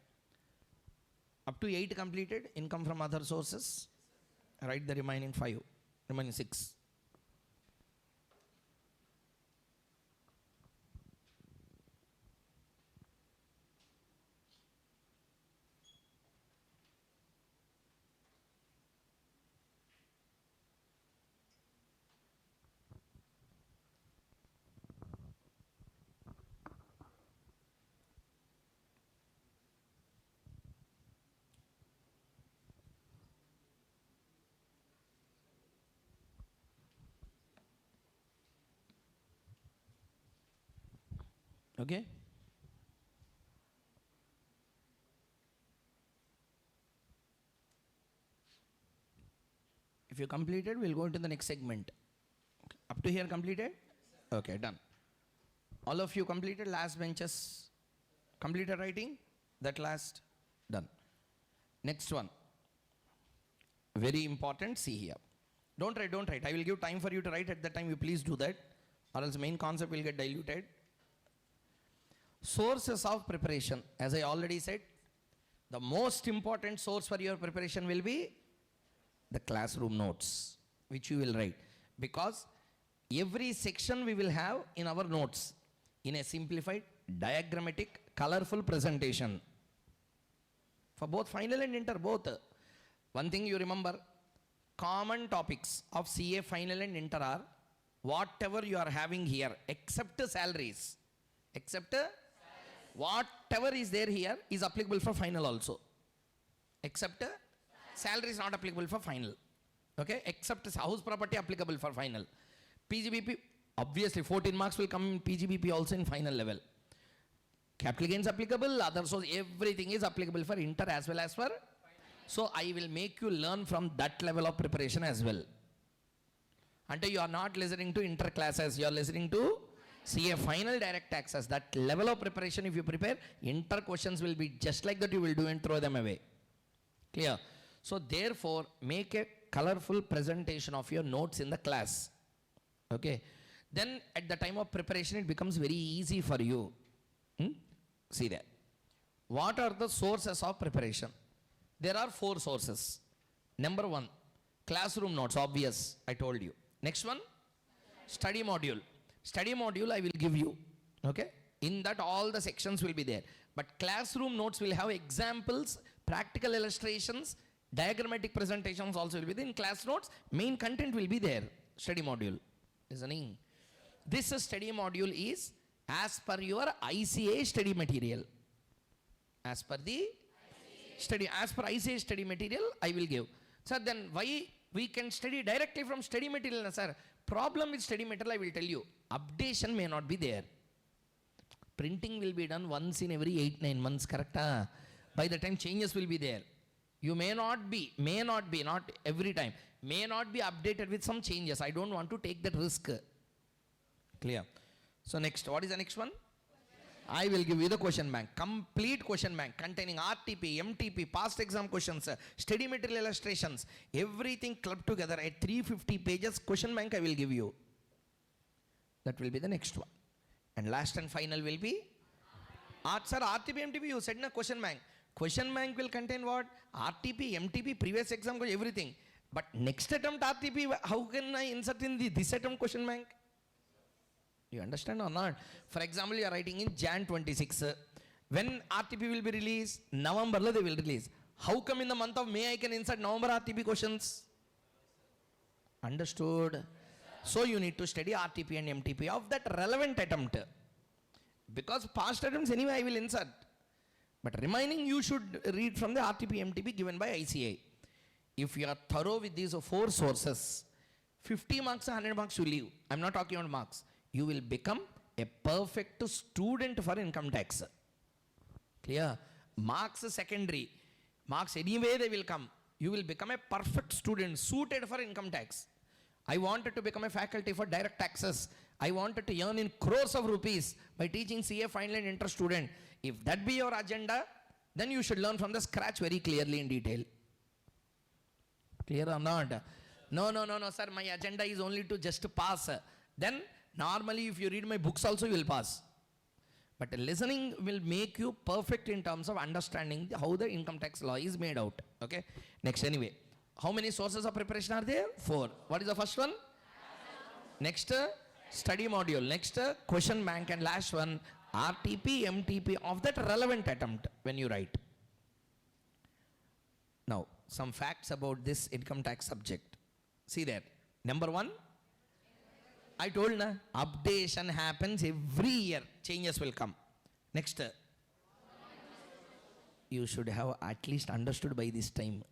Up to 8 completed, income from other sources. Write the remaining 5, remaining 6. Okay? If you completed, we'll go into the next segment. Up to here completed? Okay, done. All of you completed last benches? Completed writing? That last? Done. Next one. Very important, see here. Don't write. I will give time for you to write. At that time, you please do that, or else main concept will get diluted. Sources of preparation. As I already said, the most important source for your preparation will be the classroom notes. which you will write. Because every section we will have in our notes in a simplified, diagrammatic, colorful presentation. For both final and inter, both. One thing you remember, common topics of CA final and inter are whatever you are having here, except salaries. Except whatever is there here is applicable for final also. Except salary is not applicable for final. Okay, except house property applicable for final. PGBP, obviously 14 marks will come in PGBP also in final level. Capital gains applicable, other source, everything is applicable for inter as well as for. So I will make you learn from that level of preparation as well. Until you are not listening to inter classes, you are listening to CA final direct taxes. That level of preparation, if you prepare, inter questions will be just like that, you will do and throw them away. Clear? So therefore, make a colorful presentation of your notes in the class. Okay? Then at the time of preparation, it becomes very easy for you. See there. What are the sources of preparation? There are 4 sources. Number 1, classroom notes, obvious, I told you. Next one, study module. Study module I will give you. Okay? In that all the sections will be there. But classroom notes will have examples, practical illustrations, diagrammatic presentations also will be there. In class notes, main content will be there. Study module. Listening. This study module is as per your ICA study material. As per the study, as per ICA study material, I will give. Sir, then why we can study directly from study material, sir? Problem with study material, I will tell you. Updation may not be there. Printing will be done once in every 8-9 months, correct? By the time changes will be there. You may not be, not every time, may not be updated with some changes. I don't want to take that risk. Clear? So next, what is the next one? I will give you the question bank, complete question bank containing RTP, MTP, past exam questions, study material illustrations, everything clubbed together at 350 pages question bank I will give you. That will be the next one. And last and final will be, sir, RTP, MTP, you said na question bank. Question bank will contain what? RTP, MTP, previous exam, everything. But next attempt RTP, how can I insert in this attempt question bank? You understand or not? For example, you are writing in Jan 26. When RTP will be released? November they will release. How come in the month of May I can insert November RTP questions? Understood? So you need to study RTP and MTP of that relevant attempt. Because past attempts anyway I will insert. But remaining you should read from the RTP, MTP given by ICA. If you are thorough with these 4 sources, 50 marks, 100 marks you leave. I am not talking about marks. You will become a perfect student for income tax. Clear? Marks secondary. Marks anyway they will come. You will become a perfect student suited for income tax. I wanted to become a faculty for direct taxes. I wanted to earn in crores of rupees by teaching CA final and inter student. If that be your agenda, then you should learn from the scratch very clearly in detail. Clear or not? No, sir, my agenda is only to just pass. Then normally if you read my books also you will pass. But listening will make you perfect in terms of understanding how the income tax law is made out. Okay? Next, anyway. How many sources of preparation are there? 4. What is the first one? Next, study module. Next, question bank. And last one, RTP, MTP of that relevant attempt when you write. Now, some facts about this income tax subject. See there. Number 1, I told na, updation happens every year. Changes will come. Next, you should have at least understood by this time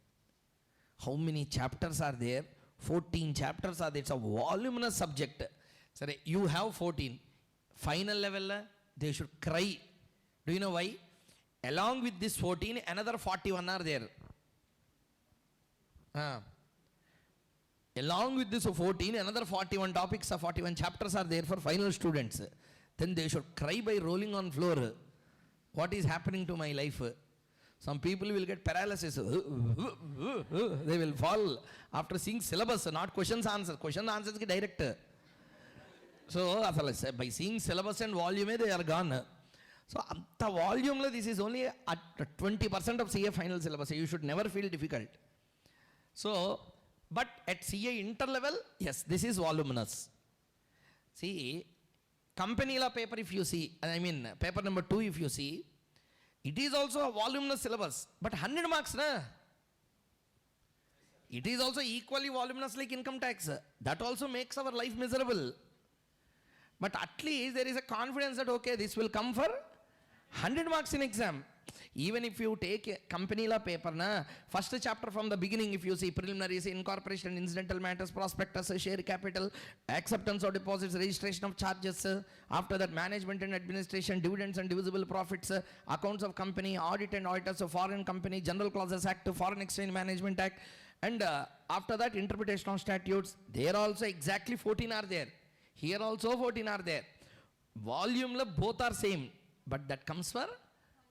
how many chapters are there. 14 chapters are there. It's a voluminous subject. Sorry, you have 14. Final level, they should cry. Do you know why? Along with this 14, another 41 are there. Along with this 14, another 41 topics or 41 chapters are there for final students. Then they should cry by rolling on floor. What is happening to my life? Some people will get paralysis. They will fall after seeing syllabus, not questions answers. Question answers ki direct. So by seeing syllabus and volume, they are gone. So the volume, this is only at 20% of CA final syllabus. You should never feel difficult. So But at CA interlevel, yes, this is voluminous. See, company law paper if you see, I mean paper number 2 if you see, it is also a voluminous syllabus, but 100 marks, na? It is also equally voluminous like income tax. That also makes our life miserable. But at least there is a confidence that okay, this will come for 100 marks in exam. Even if you take a company law paper, na, first chapter from the beginning, if you see preliminaries, incorporation, incidental matters, prospectus, share capital, acceptance of deposits, registration of charges, after that management and administration, dividends and divisible profits, accounts of company, audit and auditors of foreign company, general clauses act, foreign exchange management act, and after that interpretation of statutes. There also exactly 14 are there. Here also 14 are there. Volume both are same, but that comes for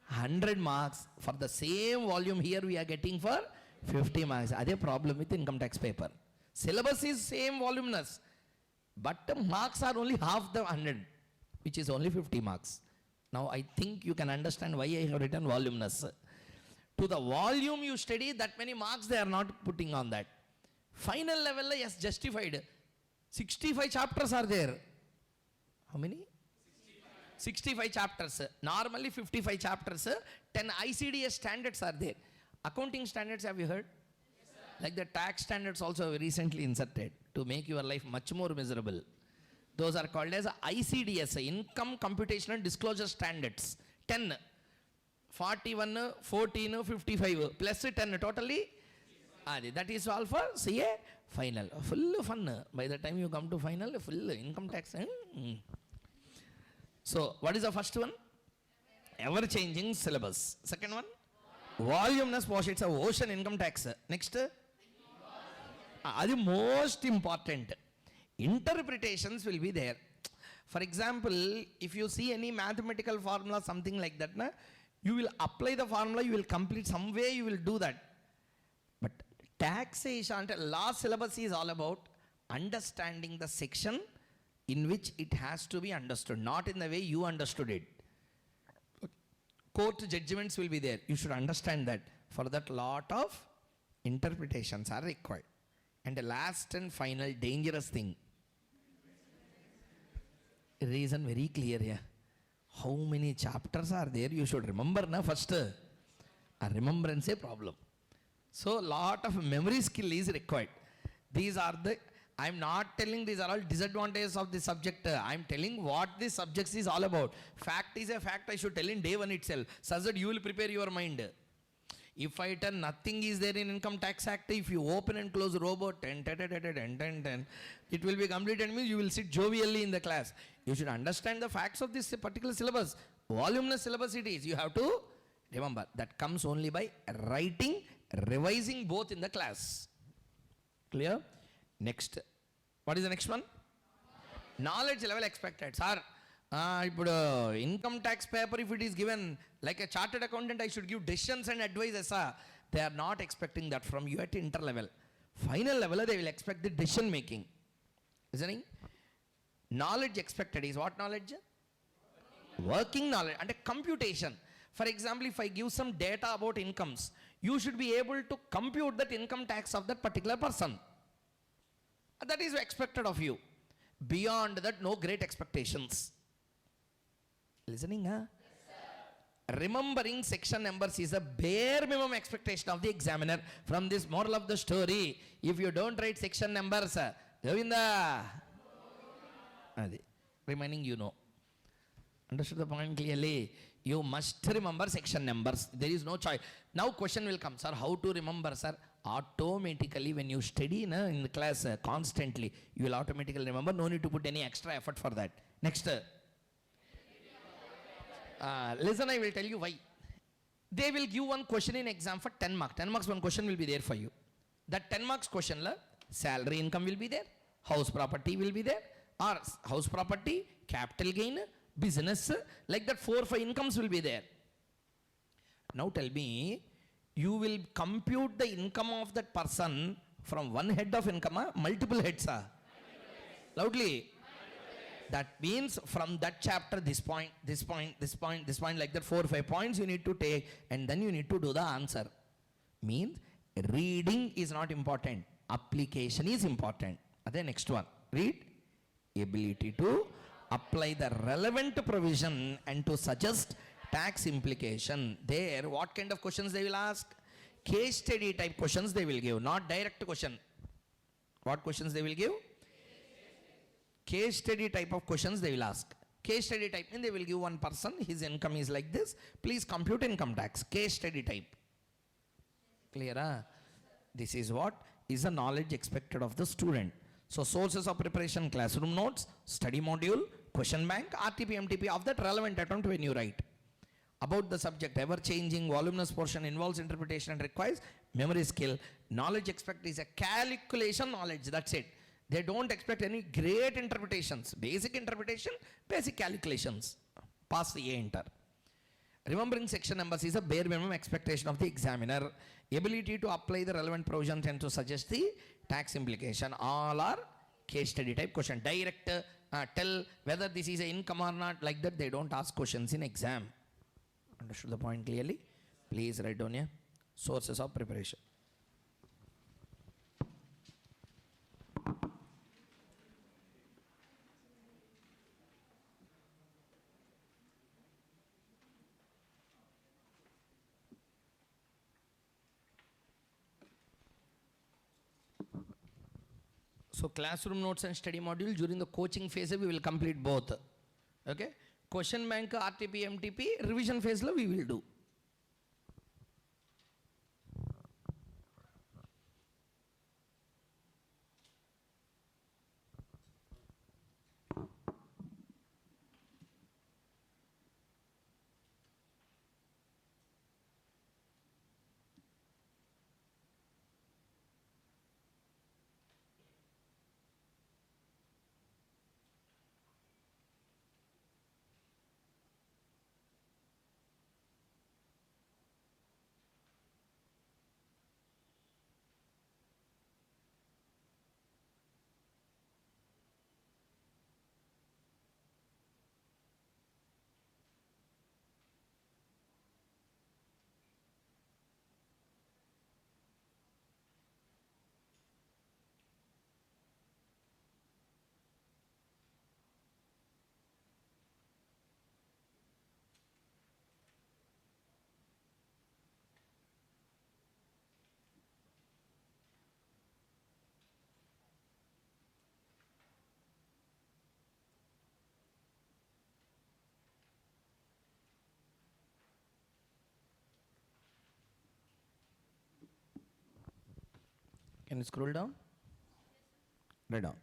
100 marks. For the same volume here we are getting for 50 marks. That's a problem with income tax paper. Syllabus is same voluminous, but the marks are only half the 100, which is only 50 marks. Now I think you can understand why I have written voluminous. To the volume you study, that many marks they are not putting on that. Final level, yes, justified. 65 chapters are there. How many? 65 chapters. Normally 55 chapters. 10 ICDS standards are there. Accounting standards, have you heard? Yes, like the tax standards also recently inserted to make your life much more miserable. Those are called as ICDS, Income Computation and Disclosure Standards. 10, 41, 14, 55 plus 10 totally. That is all for CA final. Full fun. By the time you come to final, full income tax. So, what is the first one? Ever changing syllabus. Second one? Voluminous portion. It's a ocean income tax. Next? That is most important. Interpretations will be there. For example, if you see any mathematical formula, something like that, you will apply the formula, you will complete some way, you will do that. But taxation, law syllabus is all about understanding the section in which it has to be understood, not in the way you understood it. Court judgments will be there. You should understand that. For that, lot of interpretations are required. And the last and final dangerous thing. Reason very clear here. How many chapters are there? You should remember, na, first. A remembrance a problem. So, lot of memory skill is required. These are the, I am not telling these are all disadvantages of the subject. I am telling what this subject is all about. Fact is a fact, I should tell in day one itself, such that you will prepare your mind. If I tell nothing is there in Income Tax Act, if you open and close robot, 10, it will be completed, means you will sit jovially in the class. You should understand the facts of this particular syllabus. Voluminous syllabus it is. You have to remember. That comes only by writing, revising both in the class. Clear? Next. What is the next one? Knowledge level expected. Sir, income tax paper, if it is given like a chartered accountant, I should give decisions and advices. They are not expecting that from you at interlevel. Final level, they will expect the decision making. Listening? Knowledge expected is what knowledge? Working knowledge and a computation. For example, if I give some data about incomes, you should be able to compute that income tax of that particular person. That is expected of you. Beyond that, no great expectations. Listening, huh? Yes, remembering section numbers is a bare minimum expectation of the examiner. From this moral of the story, if you don't write section numbers, Govinda, remaining you know. Understood the point clearly? You must remember section numbers. There is no choice. Now question will come, sir, how to remember, sir? Automatically when you study in the class constantly, you will automatically remember. No need to put any extra effort for that. Next. Listen, I will tell you why. They will give one question in exam for 10 marks. 10 marks one question will be there for you. That 10 marks question, salary income will be there, house property will be there, or house property, capital gain, business, like that 4 or 5 incomes will be there. Now tell me, you will compute the income of that person from one head of income, multiple heads. Loudly. That means from that chapter, this point, like that 4 or 5 points you need to take, and then you need to do the answer. Means reading is not important. application is important. Then next one, read. Ability to apply the relevant provision and to suggest tax implication. There, what kind of questions they will ask? Case study type questions they will give, not direct question. What questions they will give? Case study type of questions they will ask. Case study type, and they will give one person, his income is like this, please compute income tax. Case study type. Clear? This is what is the knowledge expected of the student. So sources of preparation, classroom notes, study module, question bank, RTP, MTP of that relevant attempt when you write. About the subject, ever changing, voluminous portion involves interpretation and requires memory skill. Knowledge expected is a calculation knowledge, that's it. They don't expect any great interpretations. Basic interpretation, basic calculations. Pass the A, enter. Remembering section numbers is a bare minimum expectation of the examiner. Ability to apply the relevant provisions and to suggest the tax implication. All are case study type question. Direct tell whether this is an income or not, like that they don't ask questions in exam. Understood the point clearly? Please write down here. Sources of preparation. So classroom notes and study module, during the coaching phase we will complete both. Okay? Question bank, RTP, MTP, revision phase we will do. Can you scroll down? Right down.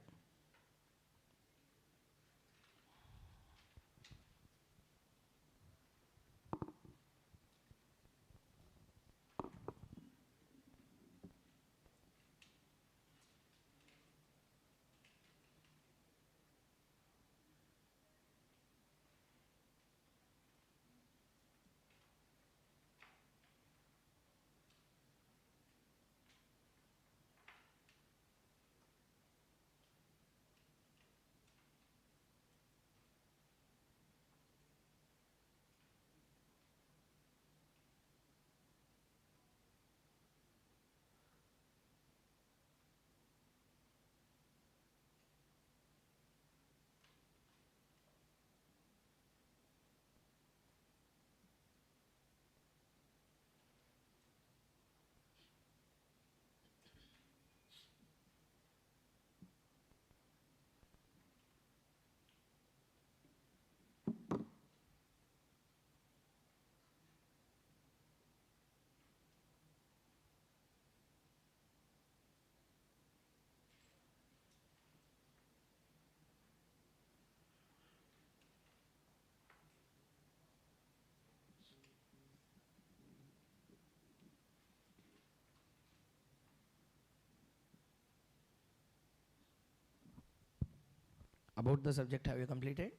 About the subject, have you completed?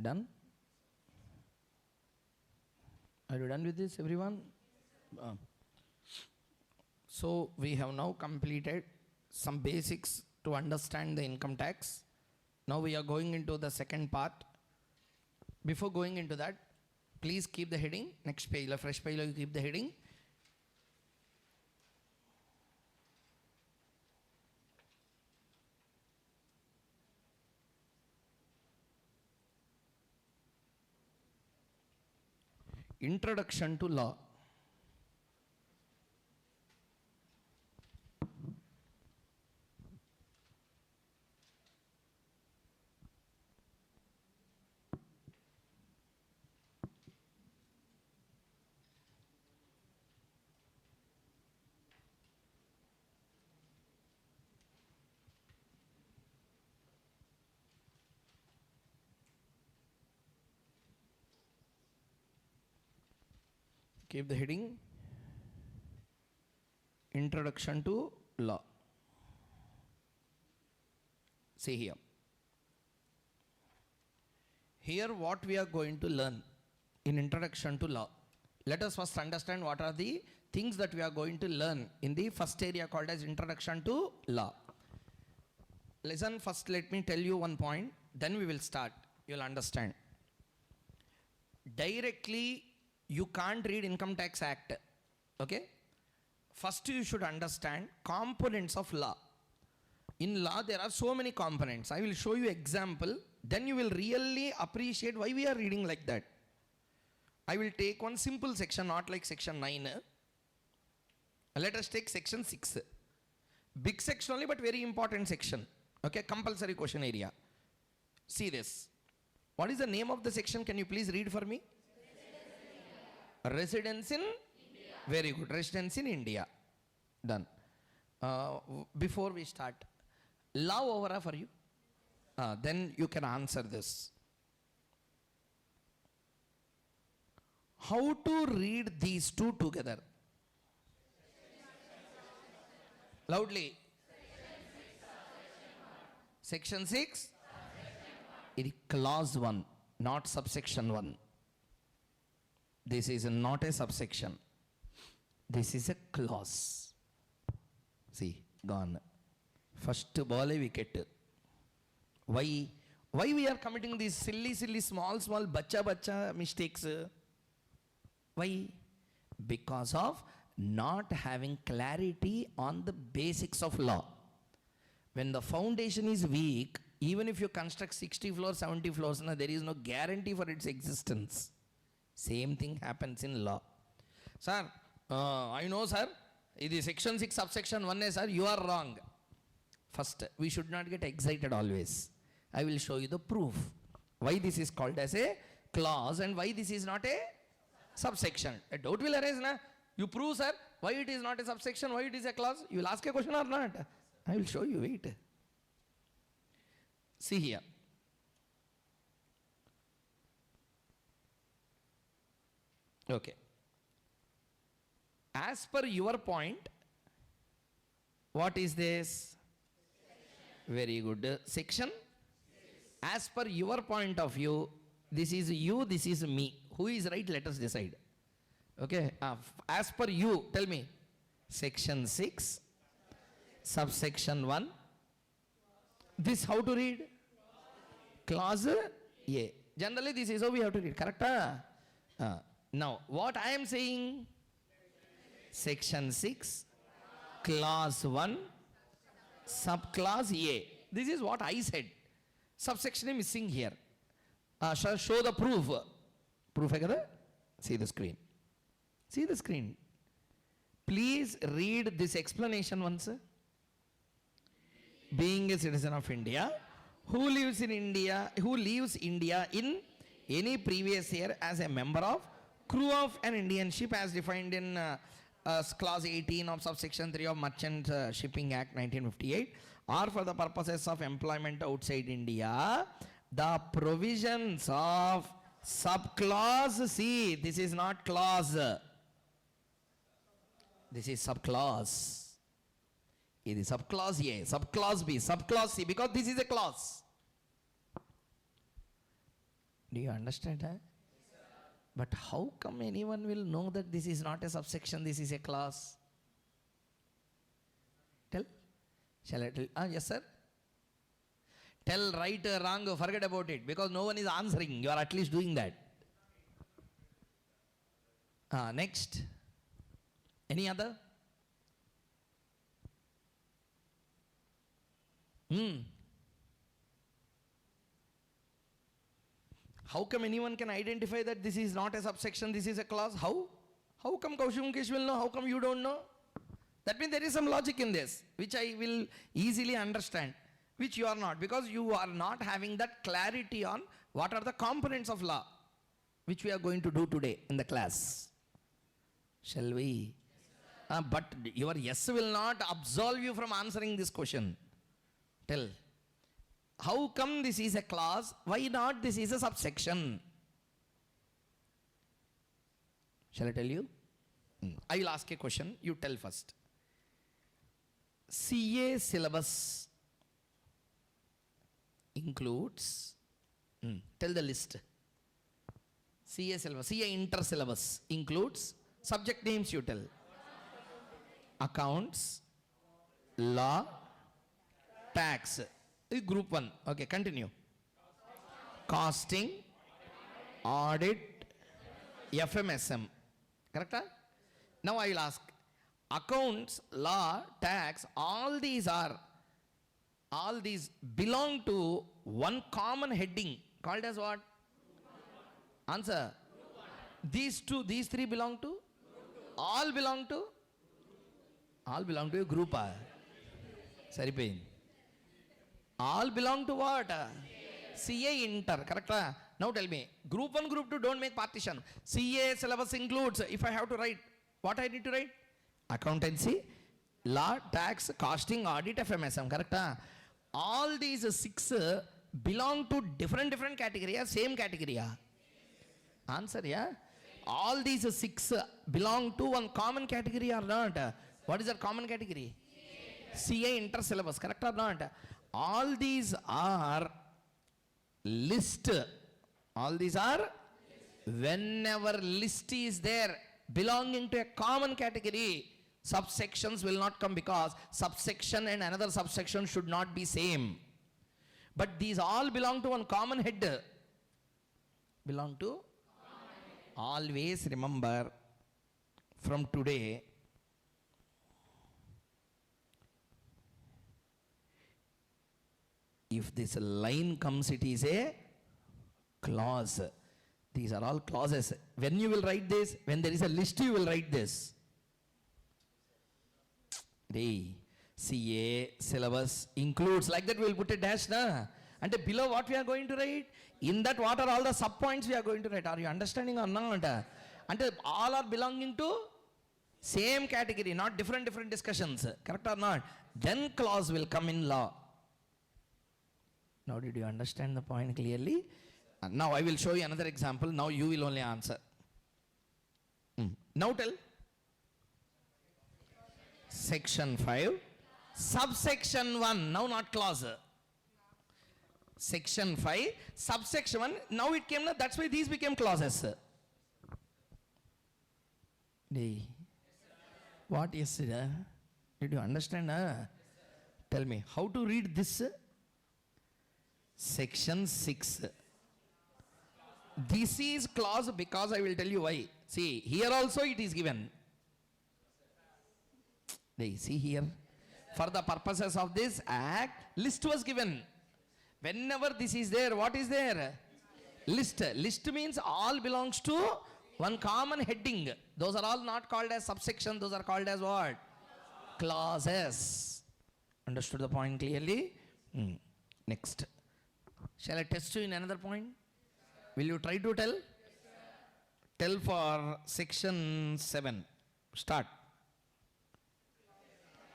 Done? Are you done with this, everyone? So we have now completed some basics to understand the income tax. Now we are going into the second part. Before going into that, please keep the heading. Next page, fresh page, you keep the heading. Introduction to law. Keep the heading. Introduction to law. See here. Here what we are going to learn in introduction to law. Let us first understand what are the things that we are going to learn in the first area called as introduction to law. Listen, first let me tell you one point, then we will start. You will understand. Directly you can't read Income Tax Act. Okay? First you should understand components of law. In law there are so many components. I will show you example, then you will really appreciate why we are reading like that. I will take one simple section, not like section 9. Let us take section 6. Big section only, but very important section. Okay, compulsory question area. See this. What is the name of the section? Can you please read for me? Residence in India. Very good. Residence in India. Done. Before we start, law over for you. Then you can answer this. How to read these two together? Loudly. Section 6. It is clause 1, not subsection 1. This is not a subsection. This is a clause. See, gone. First ball a wicket. Why we are committing these silly small bacha mistakes? Why? Because of not having clarity on the basics of law. When the foundation is weak, even if you construct 60 floors, 70 floors, there is no guarantee for its existence. Same thing happens in law. Sir, I know, sir, it is section 6 subsection 1, sir, you are wrong. First, we should not get excited always. I will show you the proof. Why this is called as a clause and why this is not a subsection. A doubt will arise, na? You prove, sir, why it is not a subsection, why it is a clause. You will ask a question or not? I will show you, wait. See here. Okay. As per your point, what is this? Section. Very good. Section? As per your point of view, this is you, this is me. Who is right? Let us decide. Okay. As per you, tell me. Section 6, subsection 1. This how to read? Clause A. Generally, this is how we have to read. Correct? Now, what I am saying? Section 6, clause 1, subclause A. This is what I said. Subsection is missing here. Shall show the proof. Proof hai? See the screen. See the screen. Please read this explanation once. Being a citizen of India, who lives India in any previous year as a member of crew of an Indian ship as defined in clause 18 of subsection 3 of Merchant Shipping Act 1958, or for the purposes of employment outside India, the provisions of subclause C. This is not clause. This is subclause. It is subclause A, subclause B, subclause C, because this is a clause. Do you understand? Huh? But how come anyone will know that this is not a subsection, this is a clause? Tell. Shall I tell? Yes, sir. Tell right or wrong, forget about it, because no one is answering. You are at least doing that. Next. Any other? How come anyone can identify that this is not a subsection, this is a clause? How? How come Kaushik Mukesh will know? How come you don't know? That means there is some logic in this, which I will easily understand, which you are not, because you are not having that clarity on what are the components of law, which we are going to do today in the class. Shall we? But your yes will not absolve you from answering this question. Tell. How come this is a clause? Why not this is a subsection? Shall I tell you? I will ask a question. You tell first. CA syllabus includes, tell the list. CA syllabus, CA inter syllabus includes, subject names you tell. Accounts, law, tax. Group 1. Okay, continue. Costing, audit, FMSM. Correct? Now I will ask. Accounts, law, tax, all these belong to one common heading called as what? Answer. These three belong to? All belong to? All belong to a group. Saripain. All belong to what? CA inter. Correct? Now tell me. Group 1, group 2, don't make partition. CA syllabus includes, if I have to write, what I need to write? Accountancy, law, tax, costing, audit, FMSM. Correct? All these 6 belong to different category, same category. Answer, yeah? All these 6 belong to one common category or not? What is that common category? CA inter syllabus. Correct or not? All these are list. All these are whenever list is there belonging to a common category, subsections will not come, because subsection and another subsection should not be same. But these all belong to one common head. Belong to? Always remember from today, if this line comes, it is a clause. These are all clauses. When you will write this, when there is a list, you will write this. CA syllabus includes, like that we will put a dash. And below what we are going to write? In that what are all the sub points we are going to write? Are you understanding or not? And all are belonging to same category, not different discussions. Correct or not? Then clause will come in law. Now did you understand the point clearly? Now I will show you another example. Now you will only answer. Now tell. Section 5. Subsection 1. Now not clause. Section 5. Subsection 1. Now it came. That's why these became clauses. What is it? Did you understand? Tell me. How to read this? Section 6. This is clause because I will tell you why. See, here also it is given. See here. For the purposes of this act, list was given. Whenever this is there, what is there? List. List means all belongs to one common heading. Those are all not called as subsection. Those are called as what? Clauses. Understood the point clearly? Next. Shall I test you in another point? Will you try to tell? Tell for section 7. Start.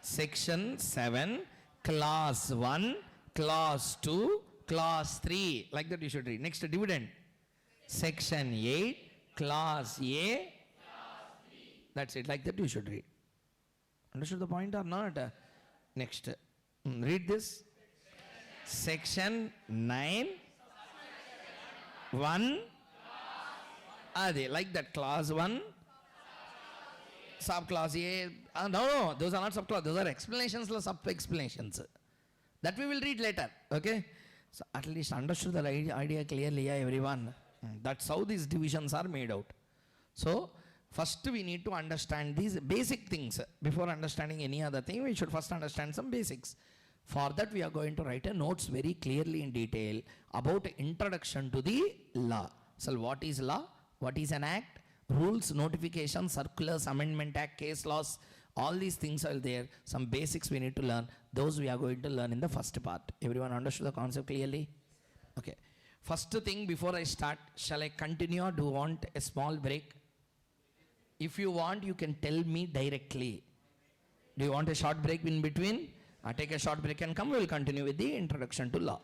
Section 7, clause 1, clause 2, clause 3. Like that you should read. Next, dividend. Section 8, clause A. That's it. Like that you should read. Understood the point or not? Next. Read this. Section 9. 1. Like that. Clause 1. Subclause A. No, those are not subclause. Those are explanations, sub-explanations. That we will read later. Okay? So at least understood the idea clearly, yeah, everyone. That's how these divisions are made out. So first we need to understand these basic things. Before understanding any other thing, we should first understand some basics. For that we are going to write a notes very clearly in detail about introduction to the law. So what is law? What is an act? Rules, notifications, circulars, amendment act, case laws, all these things are there. Some basics we need to learn. Those we are going to learn in the first part. Everyone understood the concept clearly? Okay. First thing before I start, shall I continue or do you want a small break? If you want, you can tell me directly. Do you want a short break in between? I take a short break and come. We will continue with the introduction to law.